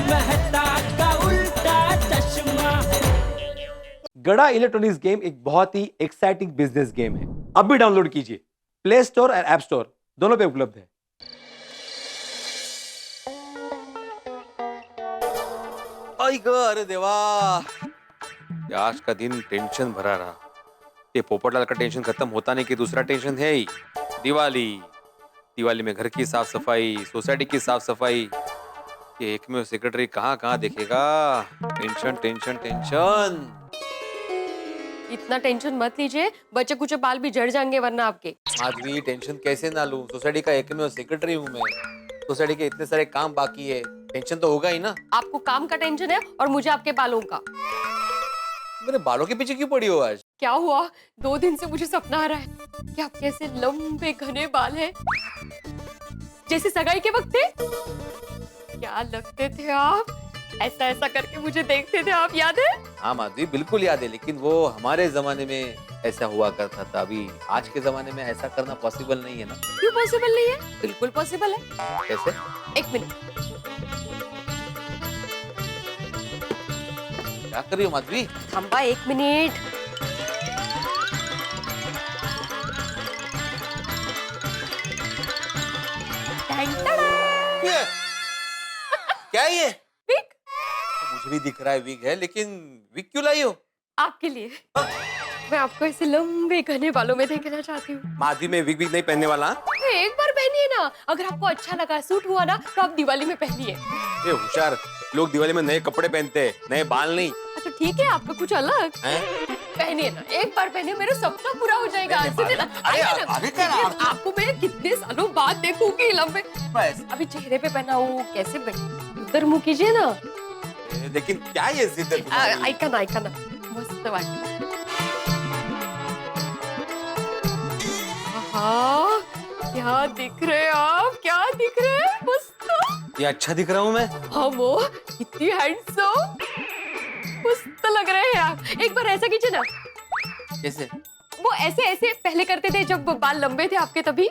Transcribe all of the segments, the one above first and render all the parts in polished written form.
मेहता का उल्टा चश्मा। गड़ा इलेक्ट्रॉनिक्स गेम एक बहुत ही एक्साइटिंग बिजनेस गेम है। अब भी डाउनलोड कीजिए, प्ले स्टोर और ऐप स्टोर दोनों पे उपलब्ध है। आई ग, अरे देवा, आज का दिन टेंशन भरा रहा। ये पोपटलाल का टेंशन खत्म होता नहीं कि दूसरा टेंशन है ही। दिवाली, दिवाली में घर की साफ सफाई, सोसाइटी की साफ सफाई। ये एकमेव सेक्रेटरी कहाँ कहाँ देखेगा। Tension tension tension. इतना टेंशन मत लीजिए, बच्चे कुछ बाल भी झड़ जाएंगे वरना आपके। माधवी, टेंशन कैसे ना लूं? सोसाइटी का एकमेव सेक्रेटरी हूँ मैं। सोसाइटी के इतने सारे काम बाकी है, टेंशन तो होगा ही ना। आपको काम का टेंशन है और मुझे आपके बालों का। मेरे बालों के पीछे क्यों पड़ी हो आज? क्या हुआ? 2 दिन से मुझे सपना आ रहा है कि आपके ऐसे लंबे घने बाल हैं, जैसे सगाई के वक्त थे। क्या लगते थे आप? ऐसा ऐसा करके मुझे देखते थे आप, याद है? हाँ माधवी, बिल्कुल याद है, लेकिन वो हमारे जमाने में ऐसा हुआ करता था। अभी आज के जमाने में ऐसा करना पॉसिबल नहीं है ना। क्यों पॉसिबल नहीं है? बिल्कुल पॉसिबल है। कैसे? 1 मिनट। क्या कर रही हो माधवी? खंबा 1 मिनट। ये क्या है ये? विग। मुझे भी दिख रहा है विग है, लेकिन विग क्यों लाई हो? आपके लिए। मैं आपको ऐसे लंबे घने बालों में देखना चाहती हूँ। माधवी, मैं विग नहीं पहनने वाला। एक बार पहनिए ना, अगर आपको अच्छा लगा, सूट हुआ ना, तो आप दिवाली में पहनिए। ये होशियार लोग दिवाली में नए कपड़े पहनते हैं, नए बाल नहीं। तो ठीक है, आपका कुछ अलग हैं? पहनिए ना, एक बार पहनिए, मेरा सपना पूरा हो जाएगा। सुनिए ना, अरे आइए ना, आगे क्या देखिए, आपको मैं कितने सालों बाद देखूंगी लंबे। बस। अभी चेहरे पे पहनाऊं, कैसे उधर मुंह कीजिए ना। लेकिन क्या ये जिद है तुम्हारी? ऐका ना, ऐका ना, मस्त वाटत। हाँ, क्या दिख रहे हैं आप? क्या दिख रहे हैं? मस्त। ये अच्छा दिख रहा हूँ मैं? हाँ वो, इतनी हैंडसम, मस्त लग रहे हैं आप। एक बार ऐसा कीजिए ना। कैसे? वो ऐसे ऐसे पहले करते थे जब बाल लंबे थे आपके, तभी।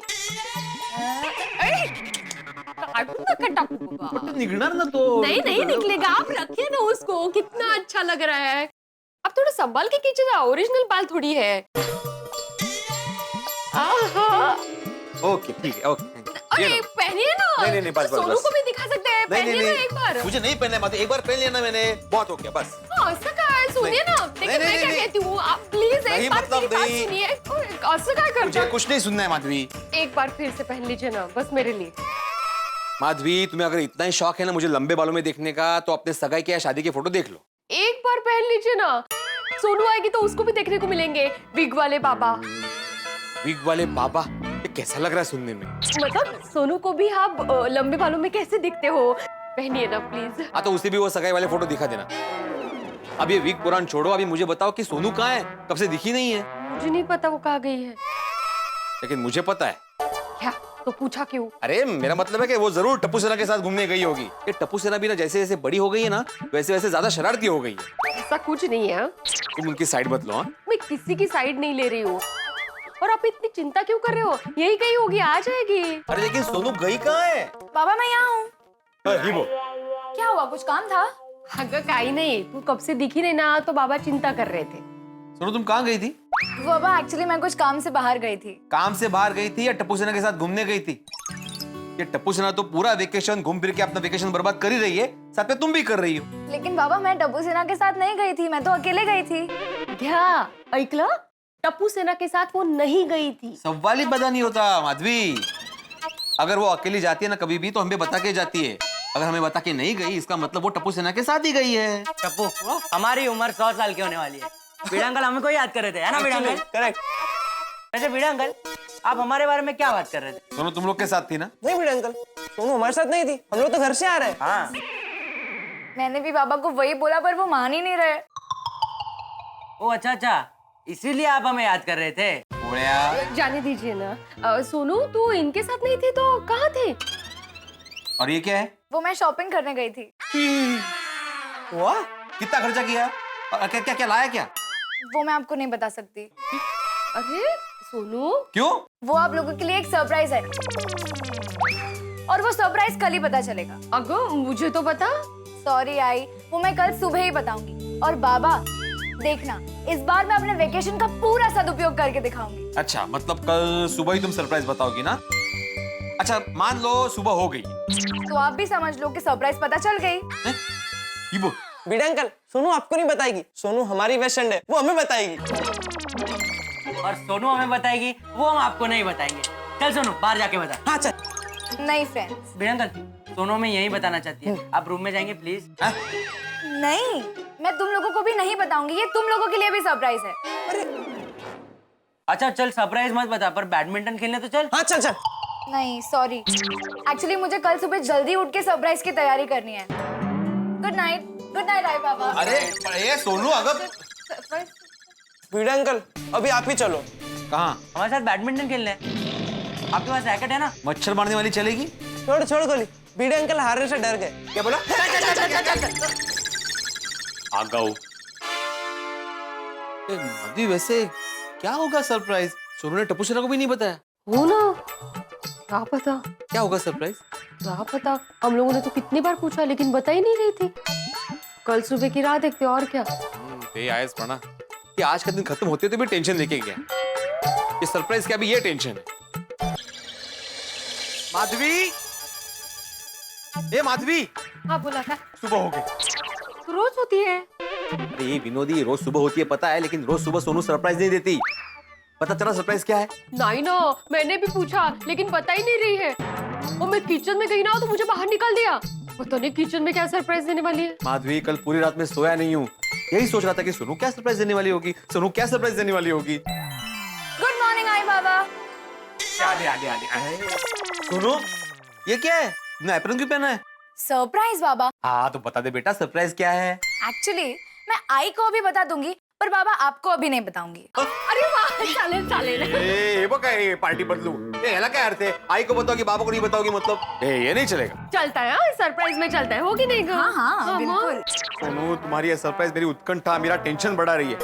निकलना ना तो। नहीं नहीं निकलेगा, आप रखिए ना उसको, कितना अच्छा लग रहा है। अब थोड़ा संभाल के कीजिए ना, ओरिजिनल बाल थोड़ी है। आहा। ओके ठीक है, ओके। अरे पहनिए ना। नहीं, बस, सोनू बस। को भी दिखा सकते हैं, पहनिए ना एक बार। मुझे नहीं पहनना है माधवी, एक बार पहन लेना मैंने, बहुत हो गया बस। ऐसा क्या है? सुनिए ना, देखिए मैं क्या कहती हूँ, आप प्लीज एक बार मेरी बात सुनिए। ऐसा क्या करते मुझे हैं? कुछ नहीं सुनना है माधवी। एक बार फिर से पहन लीजिए ना, बस मेरे लिए। माधवी, तुम्हें अगर इतना ही शौक है ना मुझे लंबे बालों में देखने का, तो अपने सगाई के या शादी के फोटो देख लो। एक बार पहन लीजिए ना, सोनू आएगी तो उसको भी देखने को मिलेंगे, विग वाले बाबा। विग वाले बाबा? ये कैसा लग रहा है सुनने में? मतलब सोनू को भी आप लंबे बालों में कैसे दिखते हो? पहनिए ना प्लीज। हाँ तो उसे भी वो सगाई वाले फोटो दिखा देना। अब ये विग पुराण छोड़ो, अभी मुझे बताओ कि सोनू कहाँ है? कब से दिखी नहीं है। मुझे नहीं पता वो कहाँ गई है। लेकिन मुझे पता है। क्या? तो पूछा क्यों? अरे मेरा मतलब है कि वो जरूर टप्पू सेना के साथ घूमने गई होगी। ये टप्पू सेना भी ना जैसे जैसे बड़ी हो गई है ना, वैसे वैसे ज्यादा शरारती हो गई है। ऐसा कुछ नहीं है। तुम उनकी साइड मत लो। हाँ? मैं किसी की साइड नहीं ले रही हूँ। और आप इतनी चिंता क्यों कर रहे हो? यही गई होगी, आ जाएगी। अरे लेकिन सोनू गई कहाँ है? बाबा मैं यहाँ हूँ। क्या हुआ, कुछ काम था? अगर काई नहीं, तू कब से दिखी नहीं ना, तो बाबा चिंता कर रहे थे। सोनू तुम कहाँ गई थी? बाबा एक्चुअली मैं कुछ काम से बाहर गई थी। काम से बाहर गई थी या टप्पू सेना के साथ घूमने गई थी? ये टप्पू सेना तो पूरा वेकेशन घूम फिर के अपना वेकेशन बर्बाद कर ही रही है, साथ में तुम भी कर रही हो। लेकिन बाबा मैं टप्पू सेना के साथ नहीं गई थी, मैं तो अकेले गई थी। क्या ऐकला? टप्पू सेना के साथ वो नहीं गई थी। सवाल ही पता नहीं होता माधवी। अगर वो अकेली जाती है ना कभी भी, तो हमें बता के जाती है। अगर हमें बता के नहीं गई, इसका मतलब वो टप्पू सेना के साथ ही गई है। टप्पू, हमारी उम्र 100 साल की होने वाली है। बीड़ा अंकल हमें कोई याद कर रहे थे, है ना बीड़ा अंकल? करेक्ट। वैसे बीड़ा अंकल, आप हमारे बारे में क्या बात कर रहे थे? सोनू तुम लोग के साथ थी ना? नहीं बीड़ा अंकल, सोनू हमारे साथ नहीं थी, हम लोग तो घर से आ रहे हैं। हाँ, मैंने भी बाबा को वही बोला पर वो मान ही नहीं रहे। ओ अच्छा, इसीलिए आप हमें याद कर रहे थे। जाने दीजिए ना। सोनू तू इनके साथ नहीं थी तो कहाँ थे? और ये क्या है? वो मैं शॉपिंग करने गई थी। वाह, कितना खर्चा किया? और क्या क्या क्या लाया क्या? वो मैं आपको नहीं बता सकती। अरे सोनू, क्यों? वो आप लोगों के लिए एक सरप्राइज है और वो सरप्राइज कल ही पता चलेगा। अगो मुझे तो बता। सॉरी आई, वो मैं कल सुबह ही बताऊंगी। और बाबा देखना, इस बार मैं अपने वेकेशन का पूरा सदुपयोग करके दिखाऊंगी। अच्छा, मतलब कल सुबह ही तुम सरप्राइज बताओगी ना? अच्छा, मान लो सुबह हो गई तो आप भी समझ लो कि सरप्राइज पता चल गई। हिबो, बीड़ा अंकल, सोनू आपको नहीं बताएगी। सोनू हमारी बेस्ट फ्रेंड है, वो हमें बताएगी। और सोनू हमें बताएगी, वो हम आपको नहीं बताएंगे। चल सोनू, बाहर जाके बता। हाँ चल। नहीं फ्रेंड्स, बीड़ा अंकल, सोनू हमें यही बताना चाहती है। आप रूम में जाएंगे प्लीज? नहीं, मैं तुम लोगों को भी नहीं बताऊंगी, ये तुम लोगों के लिए भी सरप्राइज है। अच्छा चल, सरप्राइज मत बता, पर बैडमिंटन खेलने तो चल। हाँ चल चल। नहीं सॉरी, एक्चुअली मुझे कल सुबह जल्दी उठ के सरप्राइज की तैयारी करनी है। गुड नाइट आई बाबा। अरे ये सोनू अगर बीड़ा अंकल, अभी आप ही चलो। कहाँ? हमारे साथ बैडमिंटन खेलने हैं। आपके पास रैकेट है ना? मच्छर मारने वाली चलेगी? छोड़ छोड़ गोली, बीड़ा अंकल हारने से डर गए। क्या बोला? आ गऊ। माधवी, वैसे क्या होगा सरप्राइज? सोनू ने टपूसेना को भी नहीं बताया। हो ना, क्या पता, क्या होगा सरप्राइज? क्या पता। हम लोगों ने तो कितनी बार पूछा लेकिन बता ही नहीं रही थी। कल सुबह की राह देखते और क्या। आयस पढ़ा कि आज का दिन खत्म होते तो भी टेंशन लेके गया। ये सरप्राइज क्या भी ये टेंशन है। माधवी, ये माधवी, हाँ बोला था, सुबह हो गई। तो रोज होती है। अरे ये विनोदी, रोज सुबह होती है पता है, लेकिन रोज सुबह सोनू सरप्राइज नहीं देती। पता चला सरप्राइज क्या है? नहीं ना, मैंने भी पूछा लेकिन बता ही नहीं रही है। और मैं किचन में गई ना तो मुझे बाहर निकाल दिया। पता नहीं किचन में क्या सरप्राइज देने वाली है। माधवी, कल पूरी रात में सोया नहीं हूँ, यही सोच रहा था कि सोनू क्या सरप्राइज देने वाली होगी, सोनू क्या सरप्राइज देने वाली होगी। गुड मॉर्निंग आई बाबा। सोनू, ये क्या है? तुमने एप्रन क्यों पहना है? सरप्राइज बाबा। हाँ तो बता दे बेटा, सरप्राइज क्या है? एक्चुअली मैं आई को अभी बता दूंगी, पर बाबा आपको अभी नहीं बताऊंगी। अरे वाह, चालेल चालेल। ये पार्टी बदलू, ये क्या अर्थ है? आई को बताओगी, बाबा को नहीं बताओगी, मतलब ये नहीं चलेगा। चलता है, सरप्राइज में चलता है, होगी नहीं गा? हाँ बिल्कुल। सोनू, तुम्हारी ये सरप्राइज मेरी उत्कंठा, मेरा टेंशन बढ़ा रही है।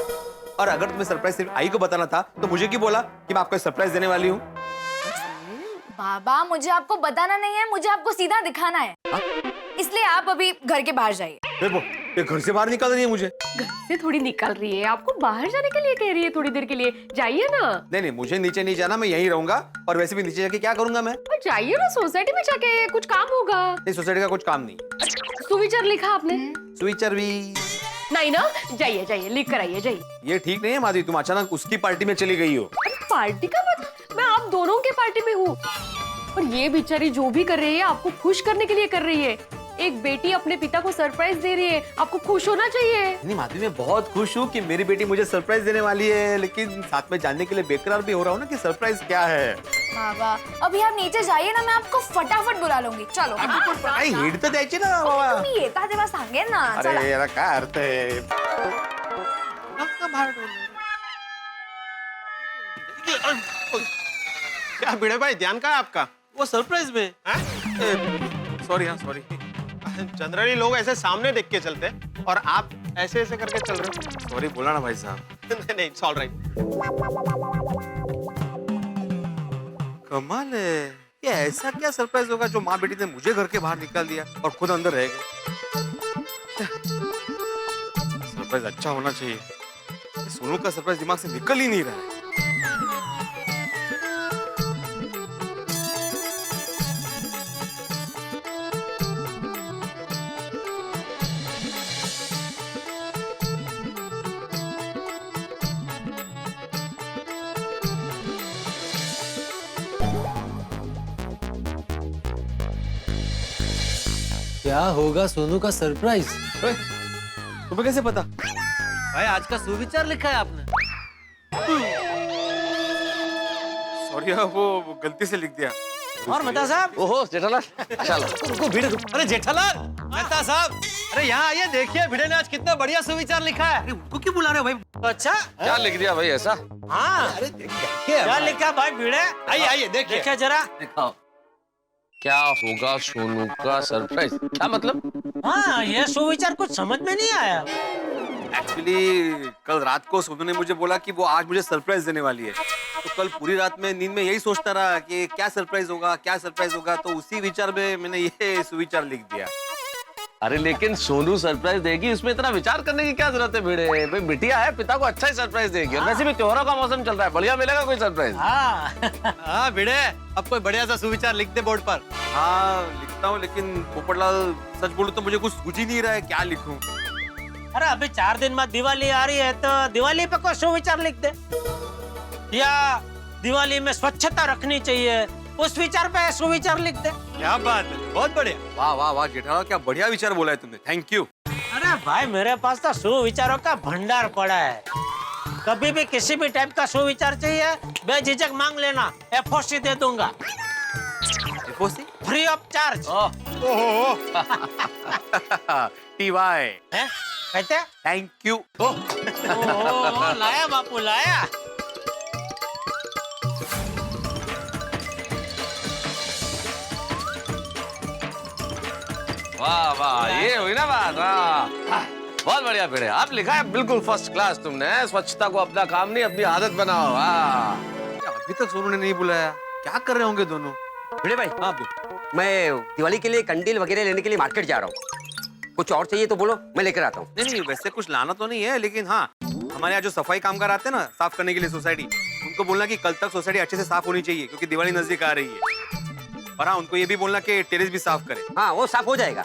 और अगर तुम्हें सरप्राइज सिर्फ आई को बताना था तो मुझे क्यों बोला कि मैं आपको सरप्राइज देने वाली हूँ? बाबा मुझे आपको बताना नहीं है, मुझे आपको सीधा दिखाना है। इसलिए आप अभी घर के बाहर जाइए। देखो, ये घर से बाहर निकल रही है मुझे। घर से थोड़ी निकल रही है, आपको बाहर जाने के लिए कह रही है, थोड़ी देर के लिए जाइए ना। नहीं, मुझे नीचे नहीं जाना, मैं यहीं रहूंगा। और वैसे भी नीचे जाके क्या करूंगा मैं? और जाइए ना, सोसाइटी में जाके कुछ काम होगा। नहीं, सोसाइटी का कुछ काम नहीं। सुविचार लिखा आपने? स्विचर भी नहीं ना, जाइए जाइए, लिख कर आइए, जाइए। ये ठीक नहीं है माधवी, तुम अचानक उसकी पार्टी में चली गई हो। पार्टी का मतलब? मैं आप दोनों के पार्टी में हूँ। और ये बेचारी जो भी कर रही है आपको खुश करने के लिए कर रही है। एक बेटी अपने पिता को सरप्राइज दे रही है, आपको खुश होना चाहिए। नहीं माधवी, मैं बहुत खुश हूँ कि मेरी बेटी मुझे सरप्राइज देने वाली है, लेकिन साथ में जानने के लिए बेकरार भी हो रहा हूँ ना कि सरप्राइज क्या है। बाबा अभी आप नीचे जाइए ना, मैं आपको फटाफट बुला लूंगी। चलो हिट तर द्यायची ना बाबा। तुम्ही येता तेव्हा सांगेन ना। चला। अरे यार काय अर्थ है? क्या भिड़े भाई, ध्यान कहाँ है आपका? वो सरप्राइज में। सॉरी, हाँ सॉरी। जनरली लोग ऐसे सामने देख के चलते हैं और आप ऐसे ऐसे करके चल रहे हो। सॉरी बोला ना भाई साहब। नहीं नहीं, इट्स ऑल राइट। कमाल है, ये ऐसा क्या सरप्राइज होगा जो माँ बेटी ने मुझे घर के बाहर निकाल दिया और खुद अंदर रह गए। सरप्राइज अच्छा होना चाहिए। सोनू का सरप्राइज दिमाग से निकल ही नहीं रहा है। क्या होगा सोनू का सरप्राइज? तुम्हें कैसे पता? भाई आज का सुविचार लिखा है आपने। सॉरी, वो गलती से लिख दिया। और मेहता साहब। ओहो जेठालाल, चलो रुको भिड़े रुको। अरे जेठालाल, मेहता साहब, अरे यहाँ आइए, देखिए भिड़े ने आज कितना बढ़िया सुविचार लिखा है। उनको क्यों बुला रहे हो भाई? अच्छा, क्या लिख दिया भाई ऐसा? हाँ अरे क्या लिखा भाई भिड़े? आइए आइए देखिए। देखिए जरा। दिखाओ। क्या होगा सोनू का सरप्राइज? क्या मतलब? हाँ ये सुविचार कुछ समझ में नहीं आया। एक्चुअली कल रात को सोनू ने मुझे बोला कि वो आज मुझे सरप्राइज देने वाली है। तो कल पूरी रात में नींद में यही सोचता रहा कि क्या सरप्राइज होगा, क्या सरप्राइज होगा। तो उसी विचार में मैंने ये सुविचार लिख दिया। अरे लेकिन सोनू सरप्राइज देगी, इसमें इतना विचार करने की क्या जरूरत है भिड़े? भाई बिटिया है, पिता को अच्छा ही सरप्राइज देगी। और वैसे भी त्योहारों का मौसम चल रहा है, बढ़िया मिलेगा कोई सरप्राइज। हाँ भिड़े, अब कोई बढ़िया सा सुविचार लिख दे बोर्ड पर। हाँ लिखता हूँ, लेकिन पोपटलाल सच बोलूं तो मुझे कुछ सूझ ही नहीं रहा है क्या लिखूं। अरे अभी 4 दिन बाद दिवाली आ रही है, तो दिवाली पे कोई सुविचार लिख दे, या दिवाली में स्वच्छता रखनी चाहिए, उस विचार पे सुविचार लिख दे। क्या बात है, बहुत बढ़िया। वाह वाह वाह जेठालाल, क्या बढ़िया विचार बोला है तुमने, थैंक यू। अरे भाई मेरे पास तो सुविचारों का भंडार पड़ा है, कभी भी किसी भी टाइप का सुविचार चाहिए बेझिझक मांग लेना, FOC दे दूंगा, FOC free of charge. TY कहते थैंक यू। लाया बापू लाया। वाह वाह, ये हुई ना बात। वाह बहुत बढ़िया भिड़े, आप लिखा है बिल्कुल फर्स्ट क्लास तुमने। स्वच्छता को अपना काम नहीं अपनी आदत बनाओ। वाह, अभी तक सोनू ने नहीं बुलाया, क्या कर रहे होंगे दोनों? भिड़े भाई, हाँ मैं दिवाली के लिए कंडील वगैरह लेने के लिए मार्केट जा रहा हूँ। कुछ और चाहिए तो बोलो, मैं लेकर आता हूँ। नहीं वैसे कुछ लाना तो नहीं है, लेकिन हाँ हमारे यहाँ जो सफाई कामगार आते हैं ना साफ करने के लिए सोसाइटी, उनको बोलना कि कल तक सोसाइटी अच्छे से साफ होनी चाहिए क्योंकि दिवाली नजदीक आ रही है। और हाँ उनको ये भी बोलना कि टेरेस भी साफ करें। हाँ वो साफ हो जाएगा।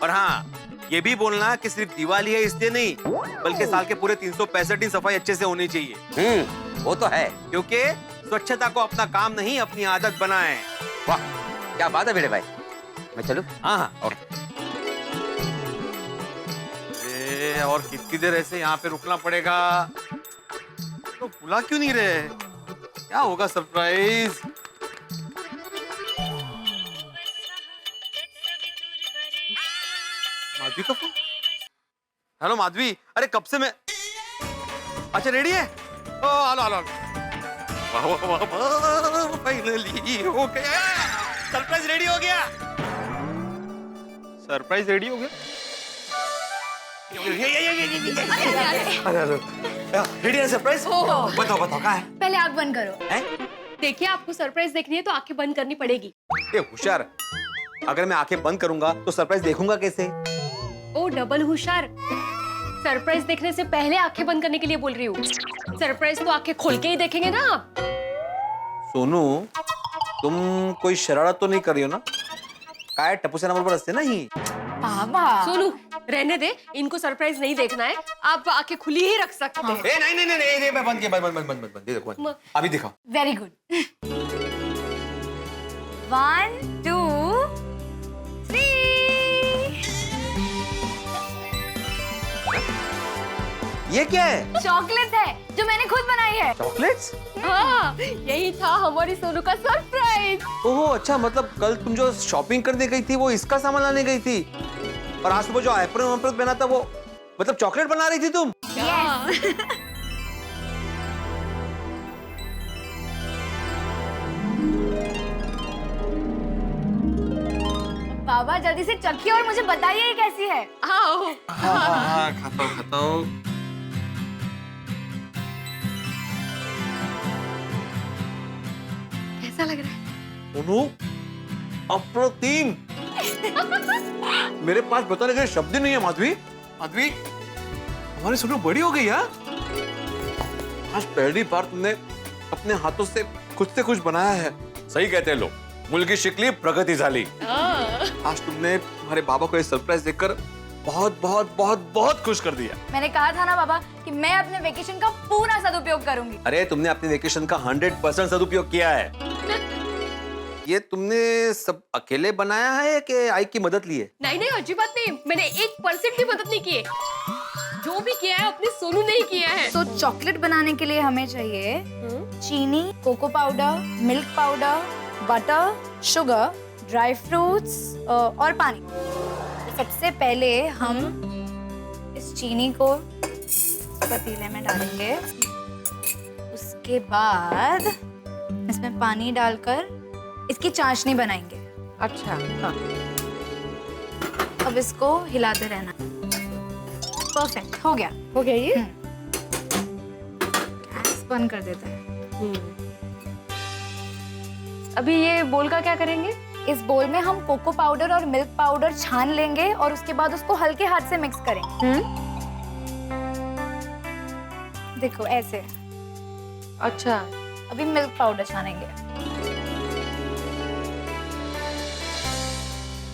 और हाँ ये भी बोलना कि सिर्फ दिवाली है इसलिए नहीं, बल्कि साल के पूरे 365 दिन सफाई अच्छे से होनी चाहिए। वो तो है, क्योंकि स्वच्छता को अपना काम नहीं अपनी आदत बनाएं। वाह क्या बात है भिड़े भाई, मैं चलूं? हाँ हाँ और और कितनी देर ऐसे यहाँ पे रुकना पड़ेगा? तो बुला क्यों नहीं रहे? क्या होगा सरप्राइज? माधवी का फोन। हेलो माधवी, अरे कब से मैं, अच्छा रेडी है? ओ आलो आलो फाइनली हो गया, सरप्राइज रेडी हो गया। सरप्राइज रेडी हो गया? रेडी है सरप्राइज? बताओ बताओ क्या है? पहले आग बंद करो। देखिए आपको सरप्राइज देखनी है तो आंखें बंद करनी पड़ेगी। ये होशियार, अगर मैं आंखें बंद करूंगा तो सरप्राइज देखूंगा कैसे? ओ डबल होशियार, सरप्राइज देखने से पहले आंखें बंद करने के लिए बोल रही हूँ। सरप्राइज तो आंखें खोल के ही देखेंगे ना आप। सोनू तुम कोई शरारत तो नहीं कर रही हो ना? काय टप्पू से नंबर पर असते ना ही। बाबा सोनू रहने दे, इनको सरप्राइज नहीं देखना है, आप आंखें खुली ही रख सकते हैं। ए नहीं नहीं नहीं नहीं मैं बंद किया, बंद दे देखो अभी दिखाओ। Very good. 1 2 3। ये क्या है? चॉकलेट है जो मैंने खुद बनाई है। चॉकलेट्स? हाँ यही था हमारी सोनू का सरप्राइज। ओह अच्छा, मतलब कल तुम जो शॉपिंग करने गई थी वो इसका सामान लाने गई थी, और आज सुबह जो एप्रन पहना था वो मतलब चॉकलेट बना रही थी तुम? बाबा जल्दी से चखिए और मुझे बताइए ये कैसी है। हाँ खाता हूँ। कैसा लग रहा है? सोनू अप्रतिम, मेरे पास बताने के शब्द ही नहीं है। माधवी माधवी हमारी सोनू बड़ी हो गई है। आज पहली बार तुमने अपने हाथों से खुद से कुछ बनाया है। सही कहते हैं लोग, मुलगी शिकली प्रगति झाली। आज तुमने हमारे बाबा को ये सरप्राइज देकर बहुत बहुत बहुत बहुत खुश कर दिया। मैंने कहा था ना बाबा कि मैं अपने वेकेशन का पूरा सदुपयोग करूंगी। अरे तुमने अपने वेकेशन का 100% सदुपयोग किया है। ये तुमने सब अकेले बनाया है कि आई की मदद ली है? नहीं नहीं अच्छी बात नहीं, मैंने 1% भी मदद नहीं की है। जो भी किया है अपने सोनू ने ही किया है। तो चॉकलेट बनाने के लिए हमें चाहिए चीनी, cocoa powder, milk powder, butter, sugar, dry fruits और पानी। तो सबसे पहले हम इस चीनी को पतीले में डालेंगे, उसके बाद इसमें पानी डालकर इसकी चाशनी बनाएंगे। अच्छा हाँ। अब इसको हिलाते रहना। परफेक्ट हो गया। हो गया ये? गैस बंद कर देते हैं। अभी ये बोल का क्या करेंगे? इस बोल में हम कोको पाउडर और मिल्क पाउडर छान लेंगे और उसके बाद उसको हल्के हाथ से मिक्स करेंगे। देखो ऐसे। अच्छा, अभी मिल्क पाउडर छानेंगे।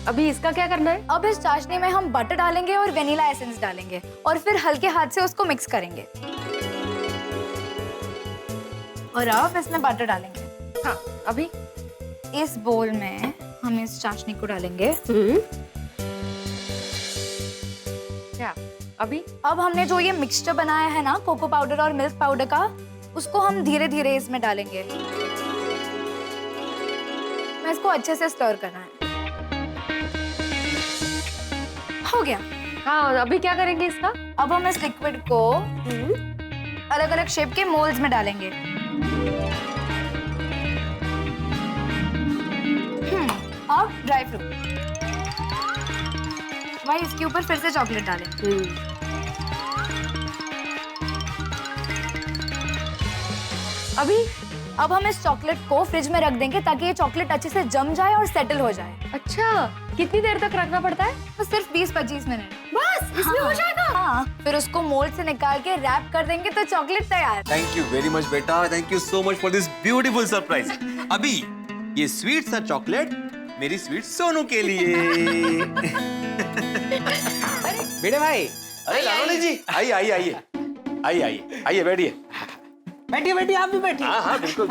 अभी इसका क्या करना है? अब इस चाशनी में हम बटर डालेंगे और वेनिला एसेंस डालेंगे और फिर हल्के हाथ से उसको मिक्स करेंगे। और अब इसमें बटर डालेंगे। हाँ, अभी इस बोल में हम इस चाशनी को डालेंगे। क्या? अभी अब हमने जो ये मिक्सचर बनाया है ना कोको पाउडर और मिल्क पाउडर का, उसको हम धीरे धीरे इसमें डालेंगे। मैं इसको अच्छे से स्टर करना है। हो गया। हाँ, अभी क्या करेंगे इसका? अब हम इस लिक्विड को अलग अलग शेप के मोल्ड्स में डालेंगे। अब ड्राई फ्रूट। भाई इसके ऊपर फिर से चॉकलेट डालें। अभी अब हम इस चॉकलेट को फ्रिज में रख देंगे ताकि ये चॉकलेट अच्छे से जम जाए और सेटल हो जाए। अच्छा, कितनी देर तक रखना पड़ता है? तो सिर्फ 20-25 मिनट बस इसमें हो जाएगा? हाँ, फिर उसको मोल्ड से निकाल के रैप कर देंगे तो चॉकलेट तैयार। थैंक यू वेरी मच बेटा, thank you so much for this beautiful surprise. अभी ये स्वीट सा चॉकलेट मेरी स्वीट सोनू के लिए। बेटे भाई, अरे लालनी जी, आइए आइए आइए आइए आइए आइए बैठिए। बैठिए बैठिए, आप भी बैठिए। हाँ हाँ बिल्कुल।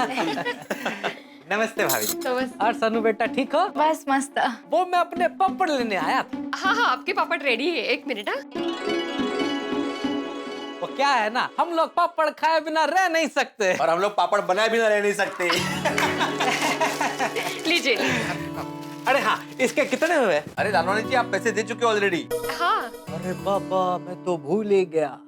नमस्ते भाभी। नमस्ते। और सनू बेटा ठीक हो? बस मस्त। वो मैं अपने पापड़ लेने आया था। हाँ हाँ, आपके पापड़ रेडी है। 1 मिनट। हाँ, वो क्या है ना, हम लोग पापड़ खाए बिना रह नहीं सकते। और हम लोग पापड़ बनाए बिना रह नहीं सकते। लीजिए। अरे हाँ, इसके कितने हुए? अरे लालवानी जी, आप पैसे दे चुके ऑलरेडी। हाँ, अरे बाबा, मैं तो भूल ही गया।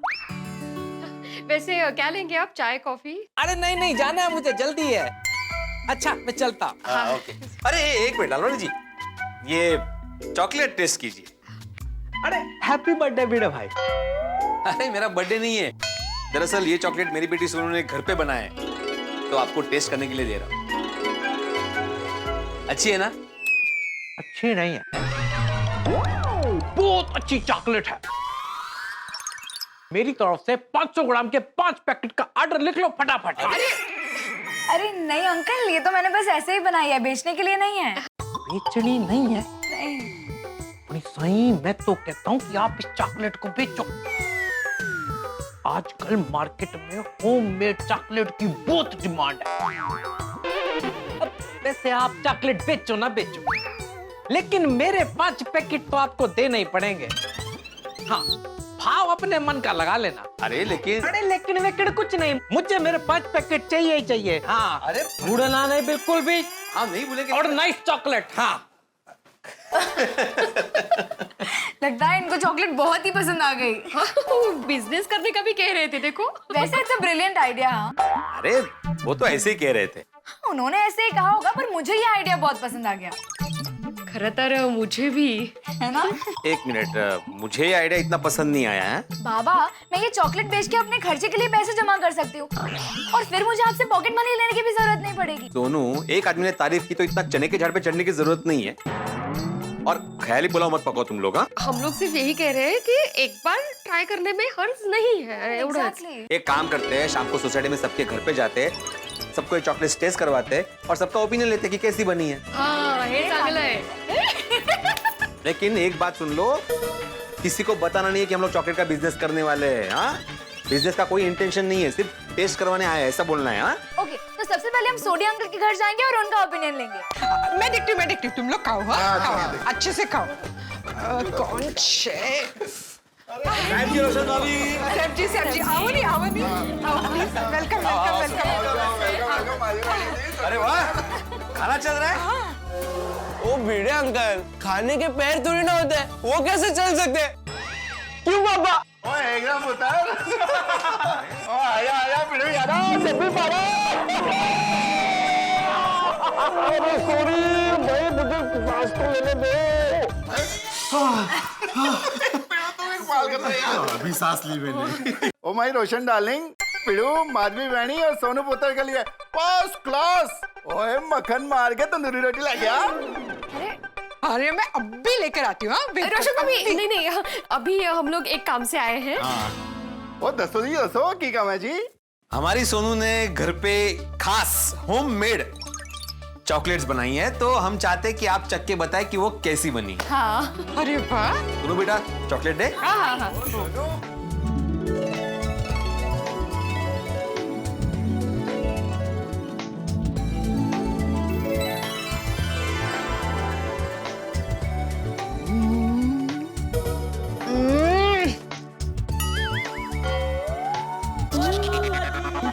वैसे क्या लेंगे आप? चाय, कॉफी? अरे नहीं नहीं, जाना है मुझे, जल्दी है। अच्छा, मैं चलता। हाँ ओके। अरे एक मिनट लालवानी जी, ये चॉकलेट टेस्ट कीजिए। अरे हैप्पी बर्थडे बेटा भाई। अरे मेरा बर्थडे नहीं है, दरअसल ये चॉकलेट मेरी बेटी सोनू ने घर पे बनाया है, तो आपको टेस्ट करने के लिए दे रहा हूँ। अच्छी है ना? अच्छी नहीं है, बहुत अच्छी चॉकलेट है। मेरी तरफ से 500 ग्राम के 5 पैकेट का ऑर्डर लिख लो फटाफट। अरे नहीं अंकल, ये तो मैंने बस ऐसे ही बनाई है, बेचने के लिए नहीं है। बेचनी नहीं है? नहीं सही, मैं तो कहता हूँ कि आप इस चॉकलेट को बेचो। आजकल मार्केट में होममेड चॉकलेट की बहुत डिमांड है। अब वैसे आप चॉकलेट बेचो ना बेचो, लेकिन मेरे 5 पैकेट तो आपको देने ही पड़ेंगे। हाँ, भाव अपने मन का लगा लेना। अरे लेकिन लेकिन कुछ नहीं, मुझे मेरे 5 पैकेट चाहिए ही चाहिए। हाँ, अरे भूलना नहीं बिल्कुल भी। हाँ नहीं भूलेंगे। और नाइस चॉकलेट। हाँ लगता है इनको चॉकलेट बहुत ही पसंद आ गई। बिजनेस करने का भी कह रहे थे, देखो। वैसे इट्स अ ब्रिलियंट आइडिया। अरे वो तो ऐसे ही कह रहे थे। उन्होंने ऐसे ही कहा होगा, पर मुझे ये आइडिया बहुत पसंद आ गया। खरं तर मुझे भी। है ना? एक मिनट, मुझे ये आइडिया इतना पसंद नहीं आया है। बाबा, मैं ये चॉकलेट बेच के अपने खर्चे के लिए पैसे जमा कर सकती हूँ और फिर मुझे आपसे पॉकेट मनी लेने की भी जरूरत नहीं पड़ेगी। सोनू, एक आदमी ने तारीफ की तो इतना चने के झाड़ पे चढ़ने की जरूरत नहीं है। और ख्याली पुलाव मत पकाओ तुम लोग। हाँ, हम लोग सिर्फ यही कह रहे हैं कि एक बार ट्राई करने में हर्ज नहीं है। Exactly. एक काम करते हैं, शाम को सोसाइटी में सबके घर पे जाते हैं, सबको ये चॉकलेट टेस्ट करवाते हैं और सबका ओपिनियन लेते हैं कि कैसी बनी है। हाँ, हे चांगलं है। लेकिन एक बात सुन लो, किसी को बताना नहीं है कि हम लोग चॉकलेट का बिजनेस करने वाले हैं। हाँ, बिजनेस का कोई इंटेंशन नहीं है, सिर्फ टेस्ट करवाने आए हैं, ऐसा बोलना है। हाँ ओके, तो सबसे पहले हम सोडी अंकल के घर जाएंगे और उनका ओपिनियन लेंगे। मैं देखती हूँ, तुम लोग खाओ। हाँ, अच्छे से खाओ। कौन छे? सब्जी आओ नहीं प्लीज। वेलकम। अरे वाह, खाना चल रहा है। ओ भिड़े अंकल, खाने के पैर थोड़ी ना होते हैं, वो कैसे चल सकते? क्यों बाबा? एकदम उतार। आया भिड़ो यार, सभी पारा। अरे सॉरी भाई, मुझे क्लास तो लेने दो। अभी सांस ली मैंने। Oh my Roshan darling, Pidu Madhavi वैनी और सोनू पुत्र के लिए फर्स्ट क्लास। ओए मक्खन मार के तंदूरी रोटी ला गया। अरे मैं अभी लेकर आती हूँ। हाँ, रोशन भाभी, नहीं अभी हम लोग एक काम से आए हैं। वो दसो जी दसो की काम है जी। हमारी सोनू ने घर पे खास होममेड चॉकलेट्स बनाई है, तो हम चाहते हैं कि आप चख के बताएं कि वो कैसी बनी। हाँ। अरे वाह। सुनो बेटा, चॉकलेट दे। हाँ।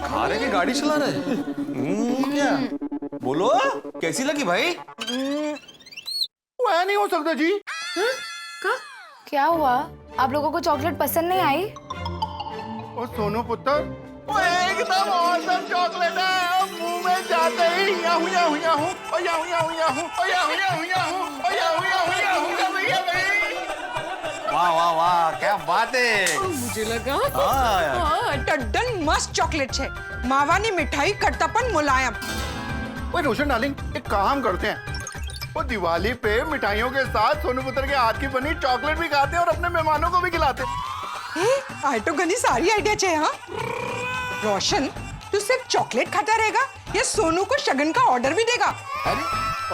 खा रहे कि गाड़ी चला रहे? क्या बोलो, कैसी लगी भाई? वो ऐ नहीं हो सकता जी। क्या हुआ? आप लोगों को चॉकलेट पसंद नहीं आई? और सोनू पुत्र, वो एकदम औसम चॉकलेट है। मुंह में जाते ही याहू याहू याहू और याहू याहू याहू और याहू याहू याहू और याहू याहू याहू कर रही है भाई। वाह वाह वाह, क्या बात है। मुझे लगा हाँ। टड्डन मस्त चॉकलेट है। मावानी मिठाई खट्टापन मुलायम। ओए रोशन डार्लिंग, एक काम करते हैं, वो दिवाली पे मिठाइयों के साथ सोनू पुत्र के हाथ की बनी चॉकलेट भी खाते हैं और अपने मेहमानों को भी खिलाते हैं। आई तो घनी सारी आइडिया चाहिए। हाँ रोशन, तू सिर्फ चॉकलेट खाता रहेगा या सोनू को शगन का ऑर्डर भी देगा? अरे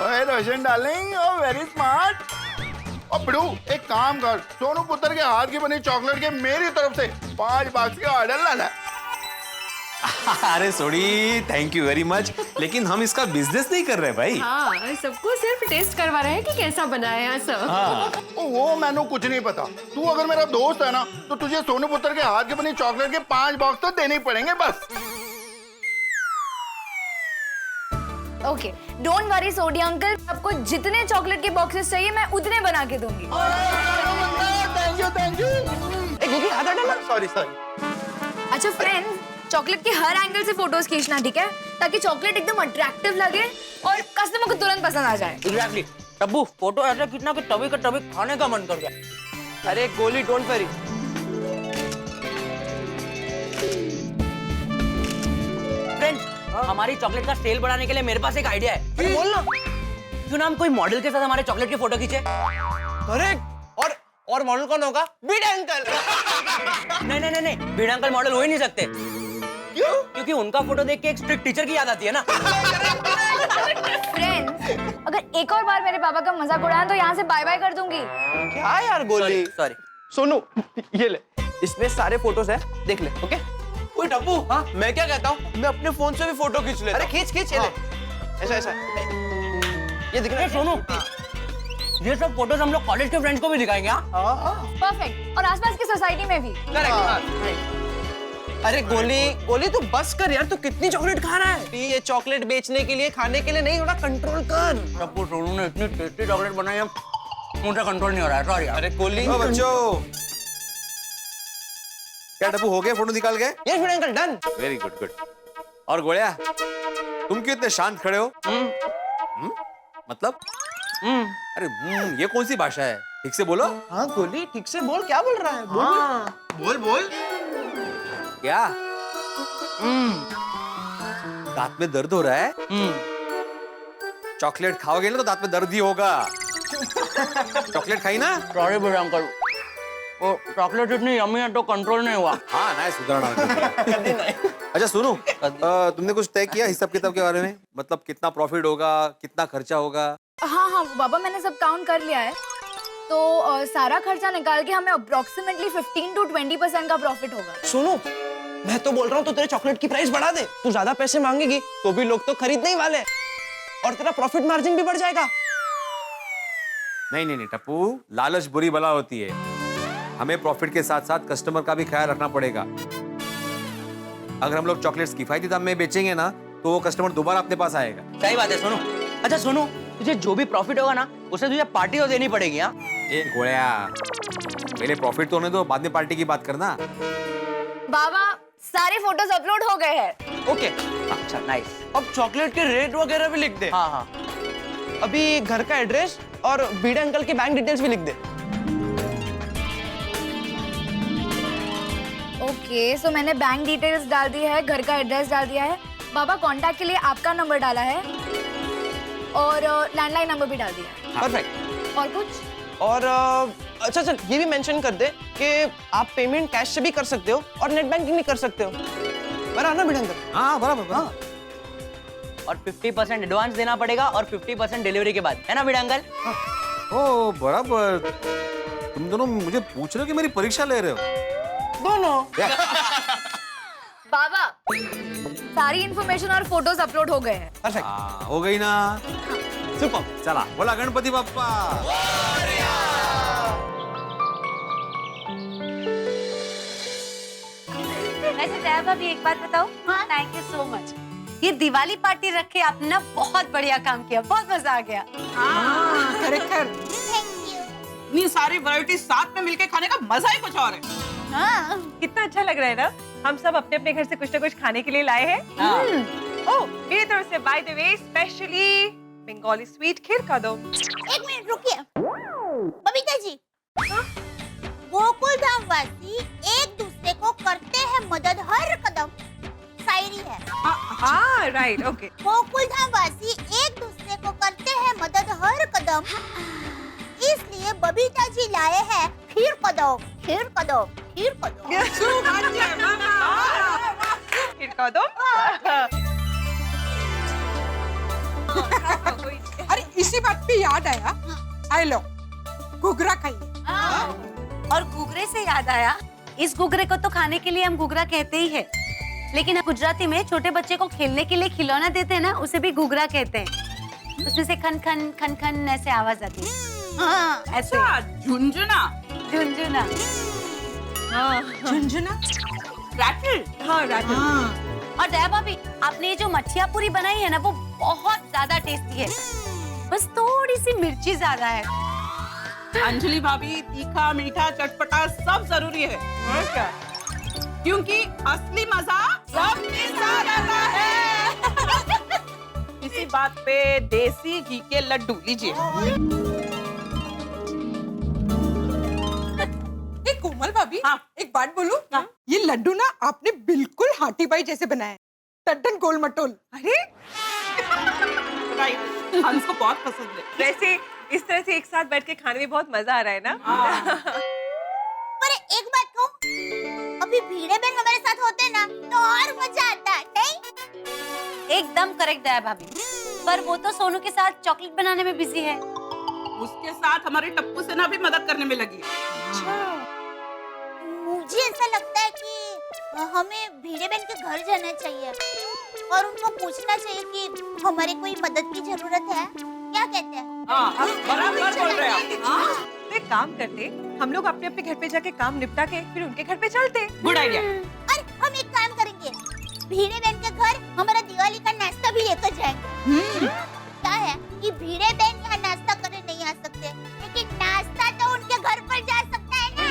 ओए रोशन डार्लिंग, ओ वेरी स्मार्ट। और बिड़ू, एक काम कर, सोनू पुत्र के हाथ की बनी चॉकलेट के मेरी तरफ से 5 बॉक्स का ऑर्डर लाना। अरे सोडी, थैंक यू वेरी मच, लेकिन हम इसका बिजनेस नहीं कर रहे भाई। हाँ, सबको सिर्फ टेस्ट करवा रहे हैं कि कैसा बना है ऐसा। हाँ। वो मैंने कुछ नहीं पता। तू अगर मेरा दोस्त है ना, तो तुझे सोनू पुत्र के हाथ की बनी चॉकलेट के 5 बॉक्स तो देने ही पड़ेंगे बस। Okay, don't worry Sodhi uncle, आपको जितने चॉकलेट के बॉक्सेस चाहिए मैं उतने बना के दूंगी। Thank you. सॉरी। अच्छा फ्रेंड्स, चॉकलेट के हर एंगल से फोटोज खींचना, ठीक है? ताकि चॉकलेट एकदम अट्रैक्टिव लगे और कस्टमर को तुरंत पसंद आ जाए। एग्जैक्टली। टब्बू, फोटो ऐसा खींचना कि टबी का टबी खाने का मन कर जाए। अरे गोली, डोंट वरी। फ्रेंड्स, हमारी चॉकलेट का सेल बढ़ाने के लिए मेरे पास एक आइडिया है। अरे बोल ना। क्यों ना हम कोई मॉडल के साथ हमारे चॉकलेट की फोटो खींचे? अरे और मॉडल कौन होगा? बीड़ा अंकल। नहीं, बीड़ा अंकल मॉडल हो ही नहीं सकते। क्यों? क्योंकि उनका फोटो देख के एक स्ट्रिक्ट टीचर की याद आती है ना। फ्रेंड्स, अगर एक और बार मेरे पापा का मजाक उड़ाया तो यहाँ से बाय बाय कर दूंगी। क्या यार गोली? सॉरी। सोनू, ये ले, इसमें सारे फोटोज हैं, देख ले। ओके? ओए टप्पू, हाँ मैं क्या कहता हूँ, मैं अपने फोन से भी फोटो खींच लेता। अरे खींच ये ले। ऐसा ये दिख रहा है? सोनू, ये सब फोटोज हम लोग कॉलेज के फ्रेंड्स को भी दिखाएंगे। परफेक्ट। और आसपास की सोसाइटी में भी। करेक्ट। अरे गोली तू बस कर यार, तू कितनी चॉकलेट खा रहा है? ये चॉकलेट बेचने के लिए, खाने के लिए नहीं, थोड़ा कंट्रोल कर। टप्पू, सोनू ने इतनी टेस्टी चॉकलेट बनाई है, मुझे कंट्रोल नहीं हो रहा है। सॉरी। अरे गोली। बच्चों, क्या टप्पू हो गया फोटो निकाल गए? यस बीड़ा अंकल, डन। Very good. और गोलिया, तुम क्यों इतने शांत खड़े हो? मतलब? अरे ये कौन सी भाषा है? ठीक से बोलो। हाँ गोली, ठीक से बोल, क्या बोल रहा है? बोल। क्या? दांत में दर्द हो रहा है? चॉकलेट खाओगे ना तो दांत में दर्द ही होगा। चॉकलेट खाई ना? सॉरी बीड़ा अंकल, वो चॉकलेट इतनी यम्मी है तो कंट्रोल नहीं हुआ। हाँ ना, सुधरना। अच्छा सुनो, तुमने कुछ तय किया हिसाब किताब के बारे में? मतलब कितना प्रॉफिट होगा, कितना खर्चा होगा? हाँ बाबा, मैंने सब काउंट कर लिया है। तो सारा खर्चा निकाल के हमें अप्रोक्सीमेटली 15 to 20% का प्रॉफिट होगा। सुनो, मैं तो बोल रहा हूँ तो तेरे चॉकलेट की प्राइस बढ़ा दे। तू ज्यादा पैसे मांगेगी तो भी लोग तो खरीदने ही वाले, और तेरा प्रॉफिट मार्जिन भी बढ़ जाएगा। नहीं टप्पू, लालच बुरी बला होती है। हमें प्रॉफिट के साथ साथ कस्टमर का भी ख्याल रखना पड़ेगा। अगर हम लोग चॉकलेट्स किफायती दाम में बेचेंगे ना, तो वो कस्टमर दोबारा अपने पास आएगा। सही बात है सोनू। अच्छा सोनू, तुझे जो भी प्रॉफिट होगा ना, उसे तुझे पार्टी तो देनी पड़ेगी। हाँ ए गोया, पहले प्रॉफिट तो होने दो, बाद में पार्टी की बात करना। बाबा, सारे फोटोज अपलोड हो गए हैं। ओके, अच्छा नाइस। अब चॉकलेट के रेट वगैरह भी लिख दे। हाँ। अभी घर का एड्रेस और बीड़ा अंकल की बैंक डिटेल्स भी लिख दे। ओके, सो मैंने बैंक डिटेल्स डाल दी है, घर का एड्रेस डाल दिया है। बाबा, कांटेक्ट के लिए आपका नंबर डाला है और लैंडलाइन नंबर भी डाल दिया है। परफेक्ट। और कुछ? और अच्छा चल ये भी मेंशन कर दे कि आप पेमेंट कैश से भी कर सकते हो और नेट बैंकिंग भी कर सकते हो, बराबर ना भिड़ंगर? हाँ बराबर हाँ। और 50% एडवांस देना पड़ेगा और 50% डिलीवरी के बाद, है ना भिड़ंगल? ओ बराबर। तुम दोनों मुझे पूछ रहे हो कि मेरी परीक्षा ले रहे हो? दोनों। बाबा, सारी इन्फॉर्मेशन और फोटोज अपलोड हो गए हैं। परफेक्ट। हो गई ना? सुपर। चला बोला गणपति बाप्पा। वैसे दया भाभी एक बात बताओ? हाँ, थैंक यू सो मच। ये दिवाली पार्टी रख के आपने ना बहुत बढ़िया काम किया, बहुत मजा आ गया। हाँ, खरेखर। इतनी सारी वैरायटी साथ में मिलके खाने का मजा ही कुछ और है। हाँ, कितना अच्छा लग रहा है ना। हम सब अपने अपने घर से कुछ ना कुछ खाने के लिए लाए हैं। ओह, मेरी तरफ से by the way specially Bengali sweet खीर का दो। एक मिनट रुकिए बबीता जी। गोकुल धाम वासी एक दूसरे को करते हैं मदद हर कदम, शायरी है। हाँ राइट ओके। गोकुल धाम वासी एक दूसरे को करते हैं मदद हर कदम, इसलिए बबीता जी लाए हैं खीर कदम, खीर कदम, खीर कदम। खीर का दो। अरे इसी बात पे याद आया, आई लो घुघरा खाइए। और घुघरे से याद आया, इस घुघरे को तो खाने के लिए हम घुघरा कहते ही है, लेकिन गुजराती में छोटे बच्चे को खेलने के लिए खिलौना देते हैं ना, उसे भी घुघरा कहते हैं। उसमें से खन खन खन खन ऐसे आवाज आती है। हाँ, ऐसे झुंझुना। झुंझुना। झुंझुना? रैटल? हाँ रैटल। और दया भाभी, आपने ये जो मठिया पूरी बनाई है ना, वो बहुत ज्यादा टेस्टी है, बस थोड़ी सी मिर्ची ज्यादा है। अंजलि भाभी, तीखा मीठा चटपटा सब जरूरी है, क्योंकि असली मजा सब के साथ आता है। इसी बात पे देसी घी के लड्डू लीजिए। कोमल भाभी, हाँ? एक बात बोलूं? हाँ? ये लड्डू ना आपने बिल्कुल हाथी बाई जैसे बनाए, टट्टन गोल मटोल। अरे राइट, हमको बहुत पसंद है। वैसे इस तरह से एक साथ बैठ के खाने में बहुत मजा आ रहा है ना। पर एक बात कहूं, अभी भीड़े बहन हमारे साथ होते ना तो और मजा आता, नहीं? एकदम करेक्ट दया भाभी, पर वो तो सोनू के साथ चॉकलेट बनाने में बिजी है। उसके साथ हमारी टप्पू सेना भी मदद करने में लगी। मुझे ऐसा लगता है कि हमें भीड़े बहन के घर जाना चाहिए और उनको पूछना चाहिए कि हमारे कोई मदद की जरूरत है, क्या कहते हैं? बराबर बोल रहे हैं आप। तो एक काम करते, हम लोग अपने अपने घर पे जाके काम निपटा के फिर उनके घर पे चलते। Good idea. और हम एक काम करेंगे, भीड़े बहन के घर हमारा दिवाली का नाश्ता भी लेकर जाएंगे। क्या है कि भीड़े बहन यहाँ नाश्ता करने नहीं आ सकते, लेकिन नाश्ता तो उनके घर पर जा सकता है ना।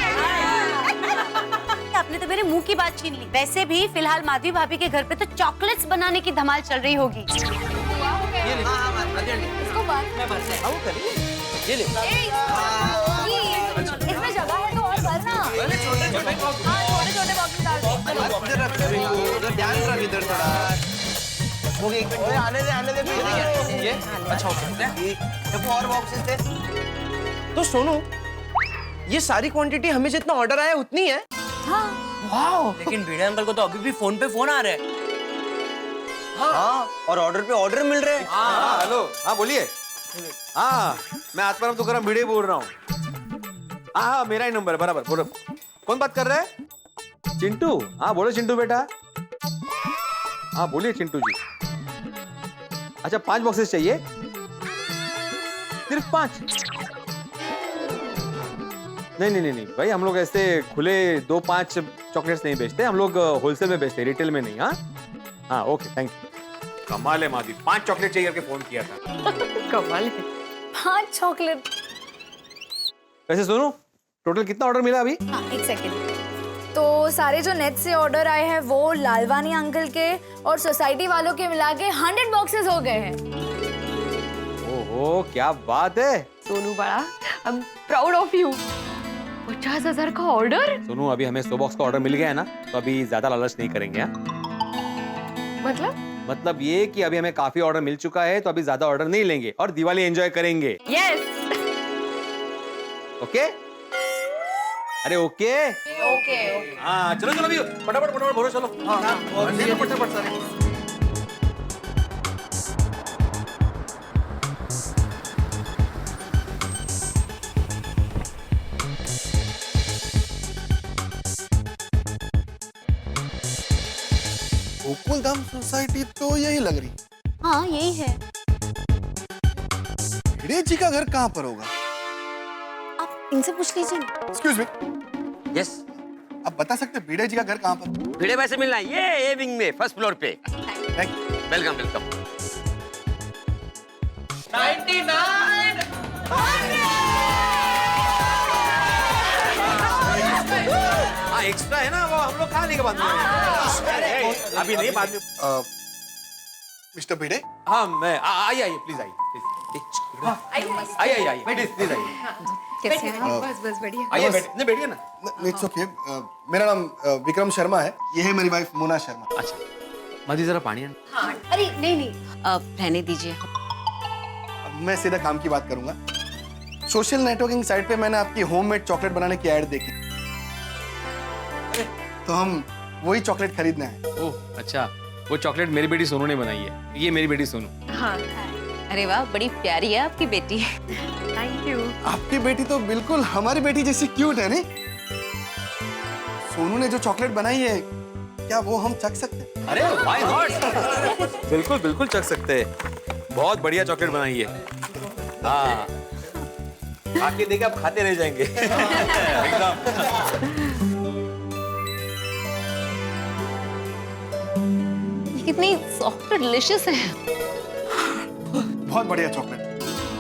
आपने तो मेरे मुंह की बात छीन ली। वैसे भी फिलहाल माधवी भाभी के घर पे तो चॉकलेट्स बनाने की धमाल चल रही होगी। इसको मैं भरता है। वो करिए, ये ले। इसमें जगह है तो और भरना। छोटे-छोटे बॉक्स डाल दो। उधर ध्यान रख, इधर थोड़ा। वो एक मिनट, आने दे ये अच्छा होता है। देखो और बॉक्सेस थे। तो सोनू, ये सारी क्वांटिटी हमें जितना ऑर्डर आया उतनी है? हाँ। वाओ, लेकिन भिड़े अंकल को तो अभी भी फोन पे फोन आ रहे हैं। हाँ, और ऑर्डर पे ऑर्डर मिल रहे हैं। हाँ हेलो, हाँ बोलिए। हाँ मैं आत्माराम तुकाराम भिड़े बोल रहा हूँ। हाँ मेरा ही नंबर है, बराबर बोलो। कौन बात कर रहा है? चिंटू? हाँ बोलो चिंटू बेटा। हाँ बोलिए चिंटू जी। अच्छा 5 बॉक्सेस चाहिए? सिर्फ 5? नहीं भाई, हम लोग ऐसे खुले 2-5 चॉकलेट्स नहीं बेचते, हम लोग होलसेल में बेचते, रिटेल में नहीं। हाँ ओके थैंक यू। कमाल है माधवी, 5 चॉकलेट चाहिए करके फोन किया था। कमाल है। 5 चॉकलेट। वैसे सुनो, टोटल कितना ऑर्डर मिला अभी? हाँ, एक सेकंड। तो सारे जो नेट से ऑर्डर आए हैं वो लालवानी अंकल के और सोसाइटी वालों के मिला के 100 बॉक्सेस हो गए हैं। ओहो क्या बात है सोनू बड़ा, I am proud of you. 50,000 का ऑर्डर। सोनू, अभी हमें 100 बॉक्स का ऑर्डर मिल गया है ना, तो अभी ज्यादा लालच नहीं करेंगे। मतलब ये कि अभी हमें काफी ऑर्डर मिल चुका है, तो अभी ज्यादा ऑर्डर नहीं लेंगे और दिवाली एंजॉय करेंगे। यस। ओके अरे ओके ओके हाँ चलो चलो अभी फटाफट फटाफट भरो चलो फटाफट सारे गोकुलधाम सोसाइटी तो यही लग रही। हाँ यही है। भिड़े जी का घर कहाँ पर होगा? आप इनसे पूछ लीजिए ना। एक्सक्यूज मी, यस आप बता सकते हैं भिड़े जी का घर कहाँ पर? भिड़े भाई से मिलना है ये विंग में फर्स्ट फ्लोर पे। Thank you. Welcome welcome. 99 हाँ एक्स्ट्रा है ना वो हम लोग खा लेंगे बाद में अभी नहीं बाद में मिस्टर भिड़े, हाँ मैं आइए आइए प्लीज आइए आइए आइए प्लीज प्लीज आइए कैसे हैं? बस बस बढ़िया। आइए बैठिए बैठिए ना इट्स ओके। मेरा नाम विक्रम शर्मा है, ये है मेरी वाइफ मोना शर्मा। अच्छा मधी जरा पानी आना अरे नहीं नहीं, रहने दीजिए। मैं सीधा काम की बात करूंगा। सोशल नेटवर्किंग साइट पे मैंने आपकी होममेड चॉकलेट बनाने की ऐड देखी, तो हम वही चॉकलेट खरीदना है। ओह अच्छा, वो चॉकलेट मेरी बेटी सोनू ने बनाई है। ये मेरी बेटी सोनू। हाँ अरे वाह बड़ी प्यारी है आपकी बेटी। Thank you. आपकी बेटी तो बिल्कुल हमारी बेटी जैसी क्यूट है नहीं? सोनू ने जो चॉकलेट बनाई है क्या वो हम चख सकते हैं? अरे व्हाई नॉट बिल्कुल बिल्कुल चख सकते हैं। बहुत बढ़िया चॉकलेट बनाई है। हाँ आके देखे आप खाते रह जाएंगे एकदम। कितनी सॉफ्ट और डिलीशियस है। बहुत बढ़िया चॉकलेट।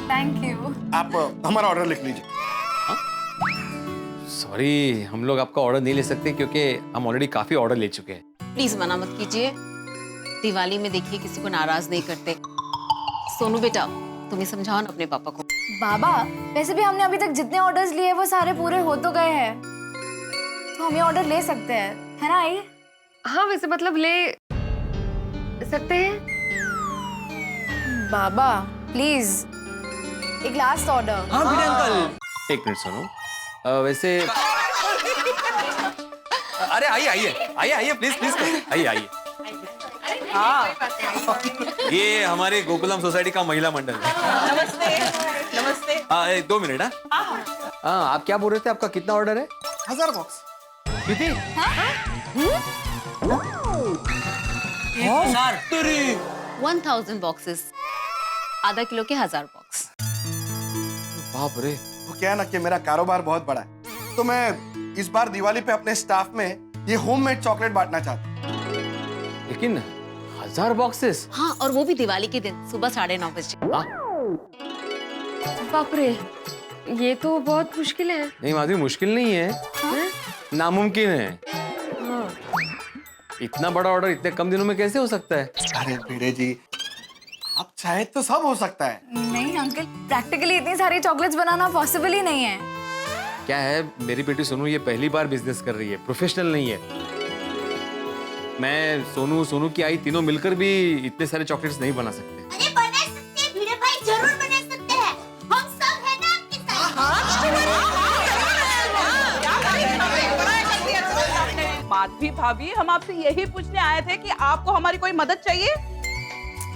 Thank you. आप हमारा ऑर्डर लिख लीजिए। सॉरी, हम लोग आपका ऑर्डर नहीं ले सकते क्योंकि हम ऑलरेडी काफी ऑर्डर ले चुके हैं। प्लीज मना मत कीजिए। दिवाली में देखिए किसी को नाराज नहीं करते। सोनू बेटा तुम ही समझाओ ना अपने पापा को। बाबा वैसे भी हमने अभी तक जितने ऑर्डर्स लिए वो सारे पूरे हो तो गए हैं, तो हम ये ऑर्डर ले सकते हैं, है ना? आइए। हाँ वैसे मतलब ले सकते हैं। बाबा प्लीज एक लास्ट ऑर्डर। हाँ भिड़े अंकल। एक मिनट सुनो, वैसे अरे आइए आइए आइए आइए प्लीज प्लीज आइए आइए। ये हमारे गोकुलम सोसाइटी का महिला मंडल है। नमस्ते नमस्ते। 2 मिनट। हाँ आप क्या बोल रहे थे? आपका कितना ऑर्डर है? 1000 बॉक्स। कितनी? 1000 बॉक्सेस, आधा किलो के 1000 बॉक्स। बाप रे। वो क्या है ना कि मेरा कारोबार बहुत बड़ा है, तो मैं इस बार दिवाली पे अपने स्टाफ में ये होममेड चॉकलेट बांटना चाहता हूँ। लेकिन 1000 बॉक्सेस? हाँ और वो भी दिवाली के दिन सुबह 9:30 बजे। बाप रे, ये तो बहुत मुश्किल है। नहीं माधवी, मुश्किल नहीं है, नामुमकिन है। इतना बड़ा ऑर्डर इतने कम दिनों में कैसे हो सकता है? अरे भिड़े जी, आप चाहे तो सब हो सकता है। नहीं अंकल, प्रैक्टिकली इतनी सारी चॉकलेट्स बनाना पॉसिबल ही नहीं है। क्या है, मेरी बेटी सोनू ये पहली बार बिजनेस कर रही है, प्रोफेशनल नहीं है। मैं सोनू, सोनू की आई तीनों मिलकर भी इतने सारे चॉकलेट्स नहीं बना सकते। अरे बना सकते हैं भिड़े भाई, जरूर बना सकते हैं। हम सब है ना आपके साथ। माधवी भाभी हम आपसे यही पूछने आए थे कि आपको हमारी कोई मदद चाहिए।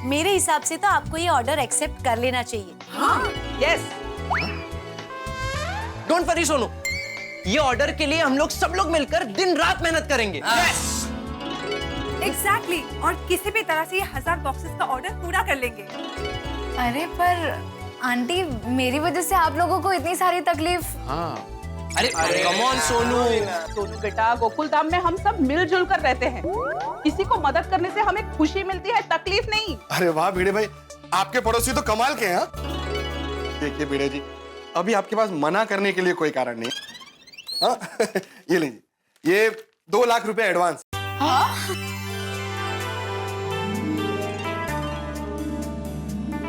मेरे हिसाब से तो आपको ये ऑर्डर एक्सेप्ट कर लेना चाहिए। यस। डोंट वरी सोनू, ये ऑर्डर के लिए हम लोग सब लोग मिलकर दिन रात मेहनत करेंगे। एग्जैक्टली, और किसी भी तरह से ये 1000 बॉक्सेस का ऑर्डर पूरा कर लेंगे। अरे पर आंटी, मेरी वजह से आप लोगों को इतनी सारी तकलीफ। हाँ अरे कम ऑन सोनू। सोनू बेटा, गोकुलधाम में हम सब मिलजुल कर रहते हैं। किसी को मदद करने से हमें खुशी मिलती है, तकलीफ नहीं। अरे वाह भिड़े भाई, आपके पड़ोसी तो कमाल के हैं। हाँ? देखिए भिड़े जी, अभी आपके पास मना करने के लिए कोई कारण नहीं है। हाँ? ये लीजिए, ये 2 लाख रुपए एडवांस। हाँ?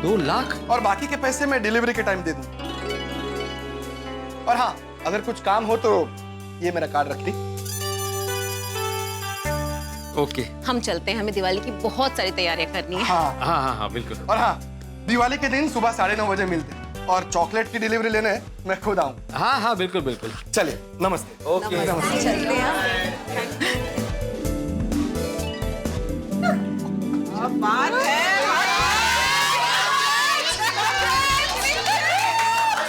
2 लाख? और बाकी के पैसे मैं डिलीवरी के टाइम दे दूं। और हाँ, अगर कुछ काम हो तो ये मेरा कार्ड रख ली। ओके, हम चलते हैं, हमें दिवाली की बहुत सारी तैयारियां करनी है। हाँ हाँ हाँ हाँ बिल्कुल। और हाँ, दिवाली के दिन सुबह 9:30 बजे मिलते हैं। और चॉकलेट की डिलीवरी लेने मैं खुद आऊँ। हाँ हाँ बिल्कुल बिल्कुल। चलिए, नमस्ते। ओके बात है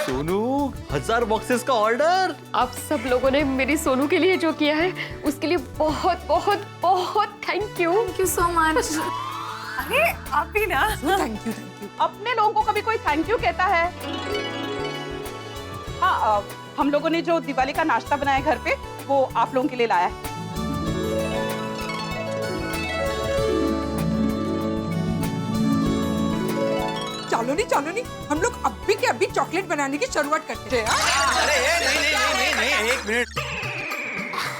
सोनू, 1000 बॉक्सेस का ऑर्डर। आप सब लोगों ने मेरी सोनू के लिए जो किया है उसके लिए बहुत बहुत बहुत thank you. Thank you so much. अरे आप भी ना। Thank you. अपने लोगों को कभी कोई थैंक यू कहता है? हाँ, हम लोगों ने जो दिवाली का नाश्ता बनाया घर पे वो आप लोगों के लिए लाया है। चलो नहीं, हम लोग अभी के अभी चॉकलेट बनाने की शुरुआत करते हैं। अरे नहीं, एक मिनट।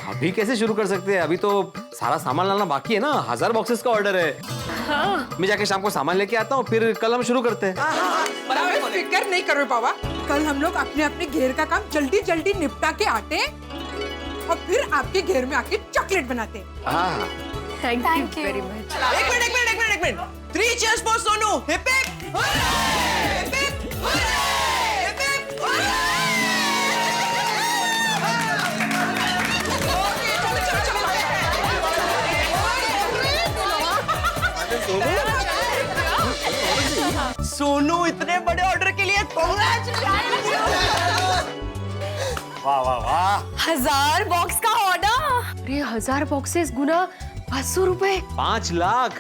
अभी कैसे शुरू कर सकते हैं? अभी तो सारा सामान लाना बाकी है ना। 1000 बॉक्सेस का ऑर्डर है। हाँ। मैं जाके शाम को सामान लेके आता हूँ, फिर कल हम शुरू करते हैं। बराबर, फिक्र नहीं करो बाबा। कल हम लोग अपने अपने घेर का काम जल्दी जल्दी निपटा के आते हैं और फिर आपके घेर में आके चॉकलेट बनाते हैं। Thank you very much. एक minute. 3 cheers for Sonu. Hip hip. Hip hip. Hip hip. Sonu, इतने बड़े ऑर्डर के लिए वाह वाह वाह। 1000 बॉक्स का ऑर्डर। अरे 1000 बॉक्सेस गुना 500 रुपए। 5 लाख